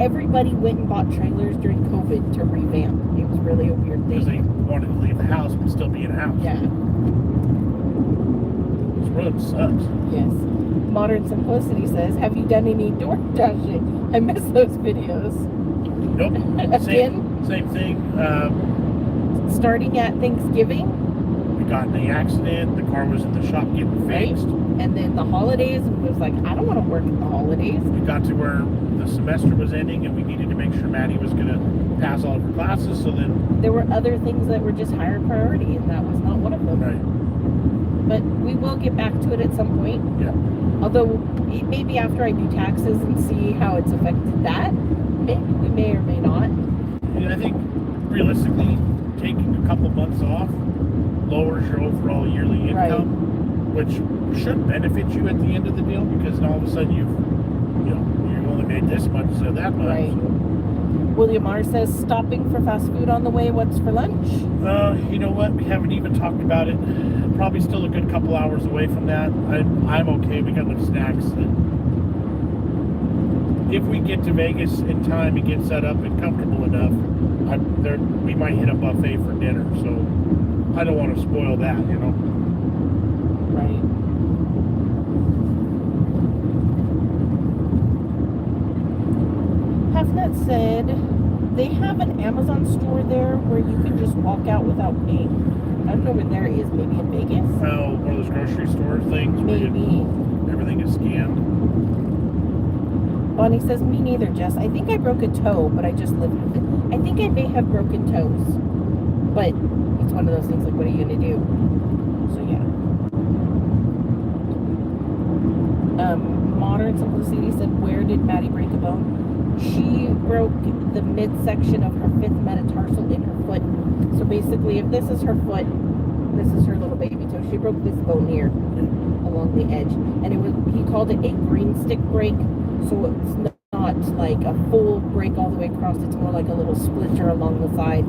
Everybody went and bought trailers during COVID to revamp. It was really a weird Because they thing. wanted to leave the house but still be in a house. Yeah. This road sucks. Yes. Modern Simplicity says, have you done any door dashing? I miss those videos. Nope. Again? Same thing. Starting at Thanksgiving. We got in the accident. The car was in the shop getting fixed. Right? And then the holidays, it was like, I don't want to work at the holidays. We got to where the semester was ending and we needed to make sure Maddie was going to pass all of her classes. So then there were other things that were just higher priority, and that was not one of them. Right. But we will get back to it at some point. Yeah. Although maybe after I do taxes and see how it's affected that, maybe we may or may not. And I think realistically, taking a couple months off lowers your overall yearly income, which should benefit you at the end of the deal, because then all of a sudden you've only made this much, so that much. Right. William R. says, stopping for fast food on the way, what's for lunch? You know what? We haven't even talked about it. Probably still a good couple hours away from that. I'm okay. We got enough snacks. If we get to Vegas in time and get set up and comfortable enough, we might hit a buffet for dinner. So I don't want to spoil that, Right. Halfnut said they have an Amazon store there where you can just walk out without paying. I don't know where there is. Maybe in Vegas? Oh, one of those grocery store things. Maybe. Everything is scanned. Bonnie says, me neither, Jess. I think I broke a toe, but I just lived with it. I think I may have broken toes. But it's one of those things like, what are you going to do? So, yeah. Modern Simplicity said, where did Maddie break a bone? She broke the midsection of her 5th metatarsal in her foot. So basically, if this is her foot, this is her little baby toe. She broke this bone here along the edge. And he called it a green stick break. So it's not like a full break all the way across. It's more like a little splinter along the side.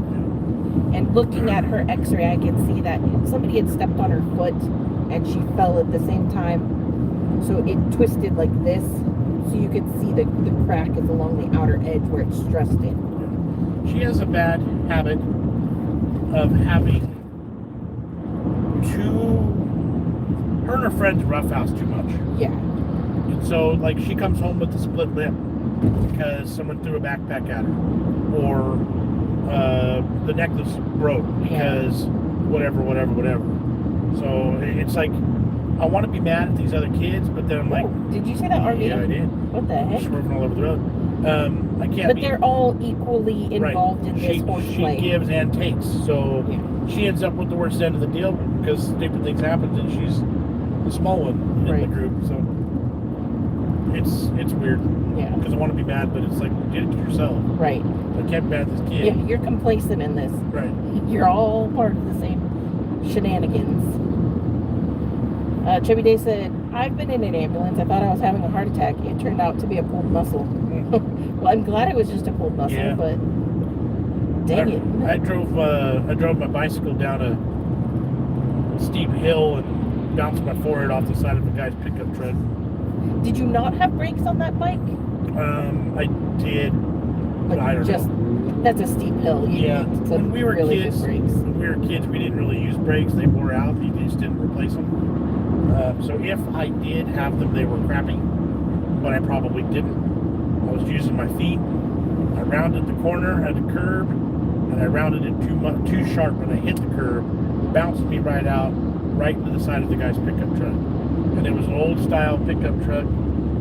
And looking at her x-ray, I can see that somebody had stepped on her foot and she fell at the same time. So it twisted like this. So you could see the crack is along the outer edge where it's stressed in. She has a bad habit of having her and her friends roughhouse too much. Yeah. And so, like, she comes home with a split lip because someone threw a backpack at her. Or the necklace broke because whatever. So it's like, I want to be mad at these other kids, but then I'm like... Did you say that RV? Yeah, I did. What the heck? Swerving all over the road. I can't But they're all equally involved in this horseplay. She gives and takes. So she ends up with the worst end of the deal because stupid things happen, and she's the small one in the group. So it's weird. Yeah. Because I want to be mad, but it's like, get it to yourself. Right. I can't be mad at this kid. Yeah, you're complacent in this. Right. You're all part of the same shenanigans. Chubby Day said, I've been in an ambulance. I thought I was having a heart attack. It turned out to be a pulled muscle. Well, I'm glad it was just a pulled muscle, but dang it. I drove my bicycle down a steep hill and bounced my forehead off the side of a guy's pickup truck. Did you not have brakes on that bike? I did, But I don't just know. that's a steep hill. You Yeah, need some when we were really kids, good brakes. when we were kids, we didn't really use brakes. They wore out. They just didn't replace them. So if I did have them, they were crappy, but I probably didn't. I was using my feet. I rounded the corner at the curb, and I rounded it too sharp, and I hit the curb, bounced me right out, right into the side of the guy's pickup truck. And it was an old style pickup truck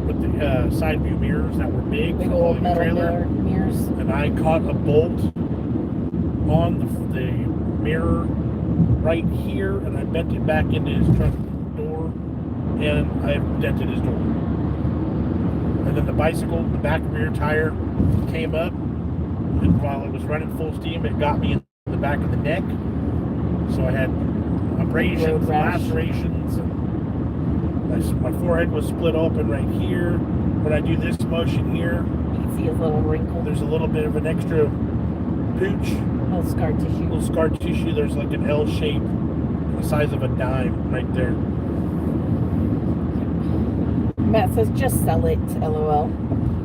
with the side view mirrors that were big Big for old hauling the metal trailer. mirrors. And I caught a bolt on the mirror right here, and I bent it back into his truck door, and I dented his door. And then the bicycle, the back rear tire came up, and while it was running full steam, it got me in the back of the neck. So I had abrasions, lacerations, and my forehead was split open right here. When I do this motion here, You can see his little wrinkle. there's a little bit of an extra pooch, Little scar tissue. little scar tissue. There's like an L shape, the size of a dime right there. Matt says, just sell it, LOL.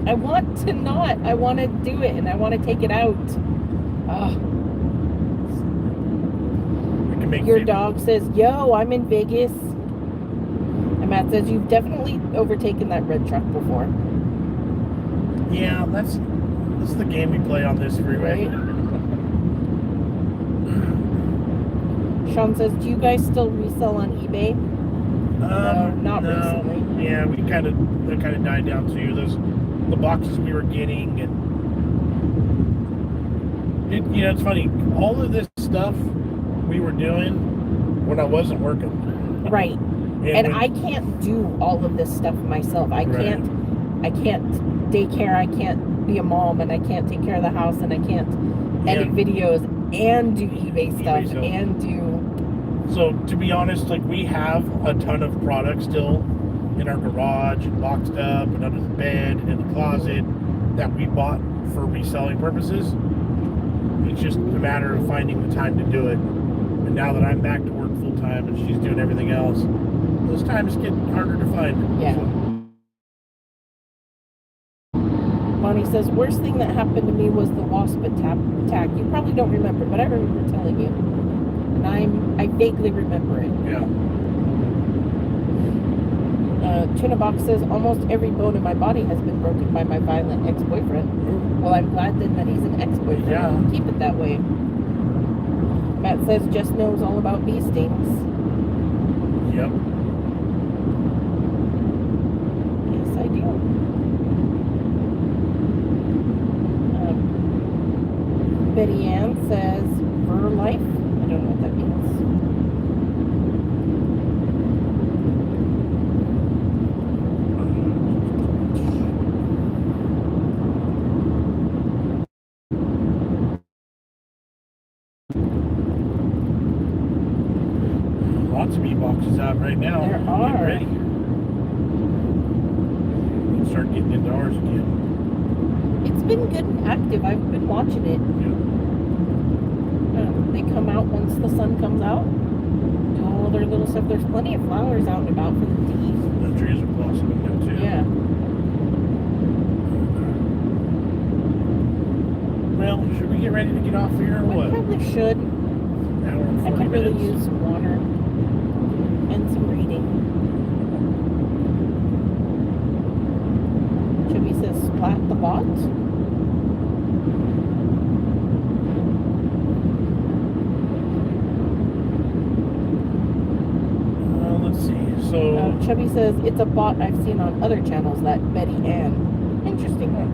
I want to not. I want to do it, and I want to take it out. Oh. I can make Your dog says, yo, I'm in Vegas. And Matt says, you've definitely overtaken that red truck before. Yeah, that's the game we play on this freeway. Right? Sean says, do you guys still resell on eBay? No, not recently. Yeah, they kind of died down too. The boxes we were getting, and it's funny. All of this stuff we were doing when I wasn't working. Right. And I can't do all of this stuff myself. I can't daycare, I can't be a mom, and I can't take care of the house, and I can't edit videos and do eBay stuff and do. So to be honest, like, we have a ton of products still in our garage and boxed up and under the bed and in the closet that we bought for reselling purposes. It's just a matter of finding the time to do it. And now that I'm back to work full time and she's doing everything else, those times get harder to find. Yeah. So. Bonnie says, worst thing that happened to me was the wasp attack. You probably don't remember, but I remember telling you. And I vaguely remember it. Yeah. Tuna Box says, almost every bone in my body has been broken by my violent ex-boyfriend. Well, I'm glad then that he's an ex-boyfriend. Yeah. Keep it that way. Matt says, Jess knows all about bee stings. Yep. Yes, I do. Betty Ann says, for life? I don't know what that means. Lots of P.O.Boxes out right now. There are. Get ready. We'll start getting into ours again. It's been good and active. I've been watching it. They come out once the sun comes out. Do all their little stuff. There's plenty of flowers out and about for them to eat. The trees are blossoming now too. Yeah. Well, should we get ready to get off here or I what? probably should. Hour and I 40 could really minutes. use some water and some reading. Chubby says, splat the bot. Let's see. So Chubby says, it's a bot I've seen on other channels, that Betty Ann. Interesting one.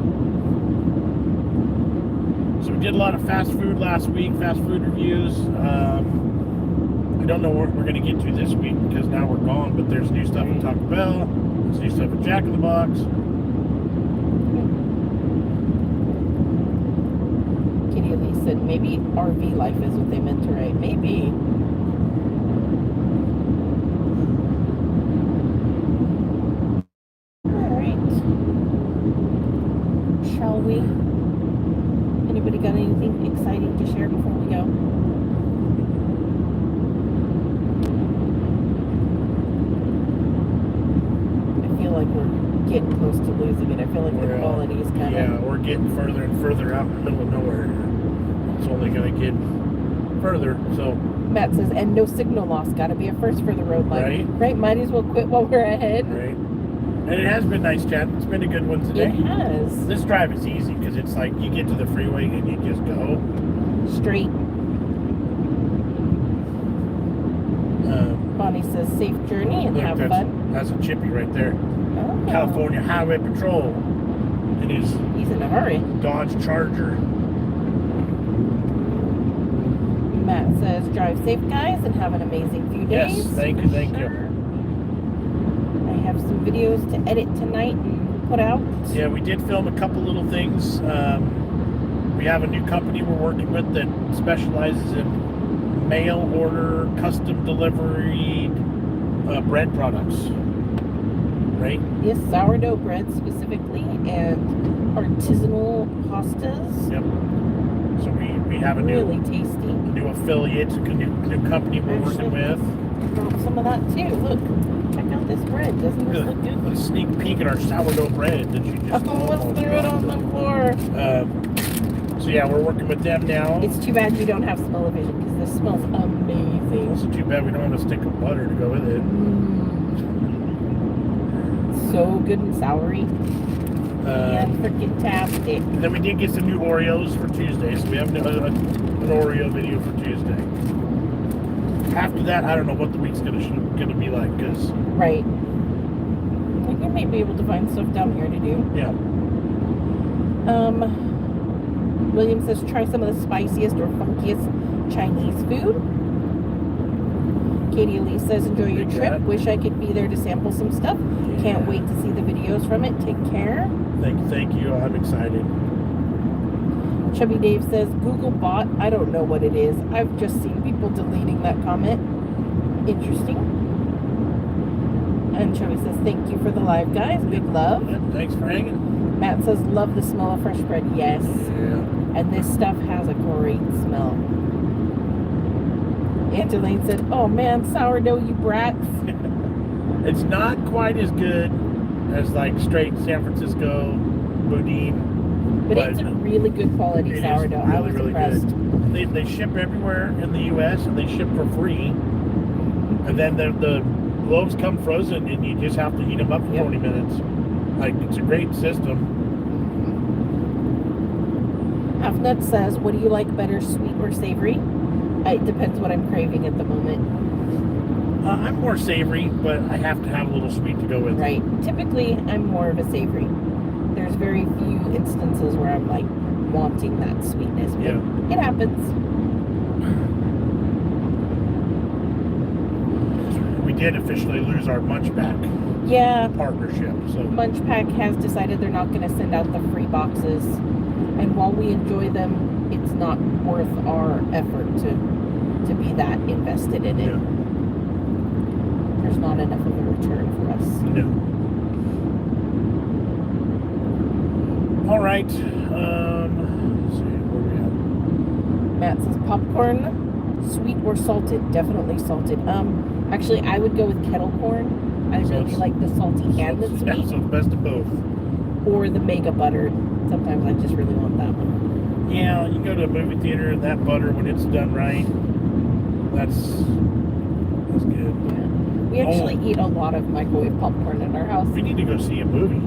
So we did a lot of fast food last week, fast food reviews. I don't know what we're going to get to this week because now we're gone, but there's new stuff at Taco Bell, there's new stuff at Jack in the Box. Kitty Elise said, maybe RV life is what they meant to write. Maybe. Alright. Shall we? Anybody got anything exciting to share before we go? I feel like we're advertising it. I feel like the quality is kind Yeah, of... we're getting further and further out in the middle of nowhere. It's only going to get further, so... Matt says, and no signal loss. Got to be a first for the road life. Right? Might as well quit while we're ahead. Right. And it has been nice, Chad. It's been a good one today. It has. This drive is easy because it's like you get to the freeway and you just go. Straight. Bonnie says, safe journey and have fun. That's a chippy right there. Oh. California Highway Patrol. It is. He's in a hurry. Dodge Charger. Matt says, drive safe, guys, and have an amazing few days. Yes, thank you, thank you. I have some videos to edit tonight and put out. Yeah, we did film a couple little things. We have a new company we're working with that specializes in mail order, custom delivery, bread products. Right? Yes, sourdough bread specifically, and artisanal pastas. Yep. So we have a really tasty new affiliate, a new company we're working with. Some of that too. Look, check out this bread. Doesn't this look good? A sneak peek at our sourdough bread that you just almost threw it on the floor. So yeah, we're working with them now. It's too bad you don't have smell-o-vision because this smells amazing. It's too bad we don't have a stick of butter to go with it. So good and soury. And freaking tastic. And then we did get some new Oreos for Tuesday, so we have an Oreo video for Tuesday. After that, I don't know what the week's gonna be like, cause right. We may be able to find stuff down here to do. Yeah. William says, try some of the spiciest or funkiest Chinese food. Katie Elise says, enjoy your trip. Wish I could be there to sample some stuff. Yeah. Can't wait to see the videos from it. Take care. Thank you. I'm excited. Chubby Dave says, Google bot. I don't know what it is. I've just seen people deleting that comment. Interesting. And Chubby says, thank you for the live, guys. Big love. Yeah, thanks for hanging. Matt says, love the smell of fresh bread. Yes. Yeah. And this stuff has a great smell. Angeline said, oh man, sourdough, you brats. It's not quite as good as like straight San Francisco boudin. But it's a really good quality sourdough. Really, I was really impressed. Good. They ship everywhere in the U.S. and they ship for free. And then the loaves come frozen and you just have to heat them up for 20 minutes. Like, it's a great system. Halfnut says, what do you like better, sweet or savory? It depends what I'm craving at the moment. I'm more savory, but I have to have a little sweet to go with it. Right. Typically, I'm more of a savory. There's very few instances where I'm like wanting that sweetness. But yeah. It happens. We did officially lose our Munchpack partnership. So Munchpack has decided they're not going to send out the free boxes. And while we enjoy them, it's not worth our effort to be that invested in it. Yeah. There's not enough of a return for us. No. All right. Let's see, where we at? Matt says popcorn, sweet or salted? Definitely salted. Actually, I would go with kettle corn. I really like the salty and the sweet. Yeah, so the best of both. Or the mega buttered. Sometimes I just really want that one. Yeah, you go to a movie theater and that butter, when it's done right, that's good. Yeah. We actually eat a lot of microwave popcorn in our house. We need to go see a movie.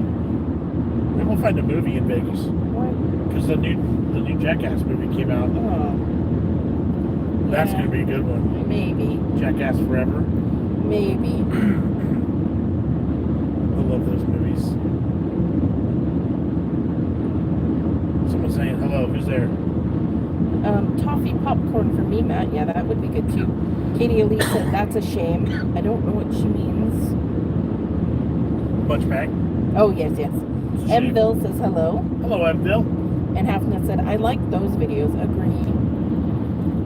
Maybe we'll find a movie in Vegas. What? Because the new Jackass movie came out. Oh. That's Yeah. going to be a good one. Maybe. Jackass Forever. Maybe. I love those movies. Someone's saying hello. Who's there? Toffee popcorn for me, Matt. Yeah, that would be good too. Katie Elise said that's a shame. I don't know what she means. Munchpack. Oh, yes. Mville says hello. Hello, Mville. And Halfnut said, I like those videos. Agreed.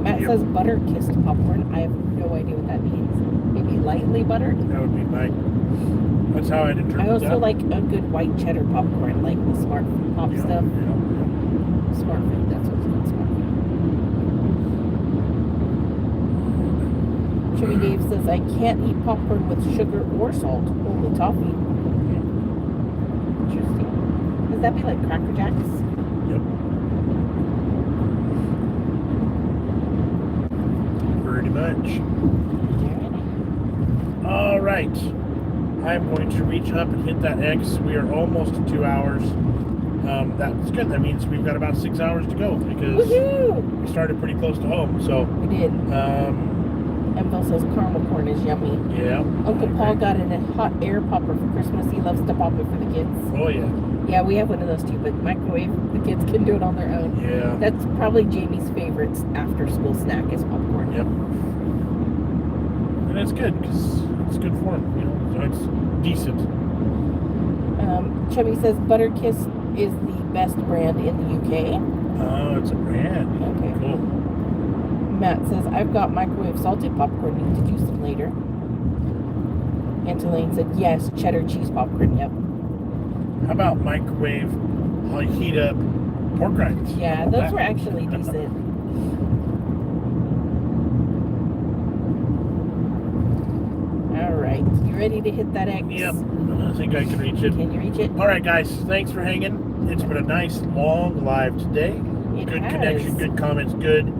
Matt says butter kissed popcorn. I have no idea what that means. Maybe lightly buttered? That would be my... That's how I'd interpret that. I also like a good white cheddar popcorn, like the Smart Pop stuff. Yeah. Smart Food, that's what's called Smart Food. Chubby Dave says, I can't eat popcorn with sugar or salt, only toffee. Interesting. that be like Cracker Jacks? Yep. Pretty much. All right. I'm going to reach up and hit that X. We are almost to 2 hours. That's good. That means we've got about 6 hours to go because we started pretty close to home. So we did. Emville says caramel corn is yummy. Yeah. Uncle Paul got a hot air popper for Christmas. He loves to pop it for the kids. Oh yeah. Yeah, we have one of those too, but microwave, the kids can do it on their own. Yeah. That's probably Jamie's favorite after school snack is popcorn. Yep. And it's good because it's good for him, you know. So it's decent. Chubby says Butterkiss is the best brand in the UK. Oh, it's a brand. Okay. Cool. Matt says, I've got microwave salted popcorn. Need to do some later. Antolane said, yes, cheddar cheese popcorn. Yep. How about microwave heat up pork rinds? Yeah, those were actually decent. All right. You ready to hit that X? Yep. I think I can reach it. Can you reach it? All right, guys. Thanks for hanging. It's been a nice, long live today. Good connection, good comments, good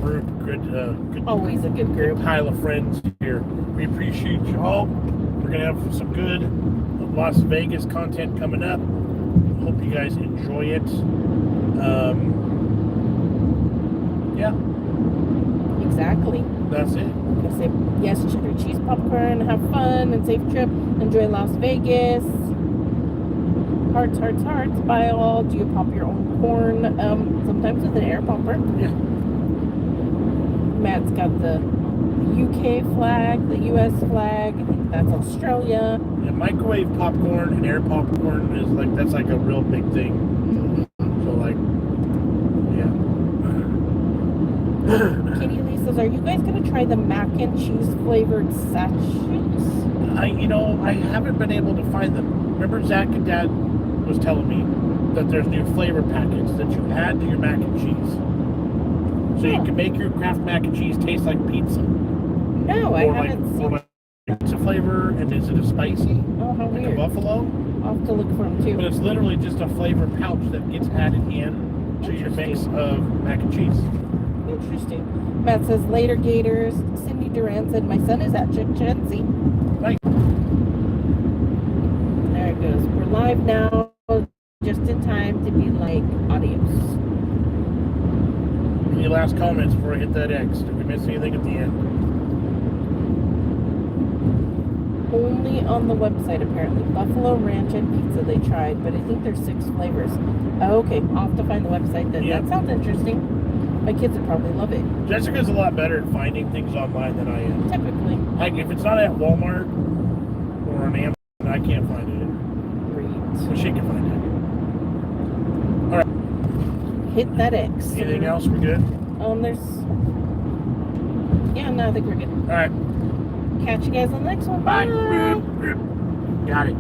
group, good always a good group. Pile of friends here. We appreciate you all. We're gonna have some good Las Vegas content coming up. Hope you guys enjoy it. Yeah. Exactly. That's it. I'm gonna say yes, cheddar cheese popcorn. Have fun and safe trip. Enjoy Las Vegas. Hearts, hearts, hearts. Buy all. Do you pop your own corn? Sometimes with an air popper. Yeah. Matt's got the UK flag, the US flag. I think that's Australia. Yeah, microwave popcorn and air popcorn is like that's like a real big thing. So like, yeah. Kitty Lee says, "Are you guys gonna try the mac and cheese flavored sachets?" I haven't been able to find them. Remember Zach and Dad was telling me that there's new flavor packets that you add to your mac and cheese. So you can make your Kraft mac and cheese taste like pizza. No, I haven't seen. Or like pizza flavor, and is it a spicy? Oh, how like weird. a buffalo? I'll have to look for them too. But it's literally just a flavor pouch that gets added in to your mix of mac and cheese. Interesting. Matt says, later Gators. Cindy Duran said, my son is at Chichensi. Right. There it goes. We're live now, just in time to be like, adios. Any last comments before I hit that X? Did we miss anything at the end? Only on the website, apparently. Buffalo Ranch and Pizza they tried, but I think there's 6 flavors. Oh, okay, I'll have to find the website then. Yep. That sounds interesting. My kids would probably love it. Jessica's a lot better at finding things online than I am. Typically. Like, if it's not at Walmart or on Amazon, I can't find it. Great. But she can find it. All right. Hit that X. Anything else? We good? There's... Yeah, no, I think we're good. All right. Catch you guys on the next one. Bye. Bye. Got it.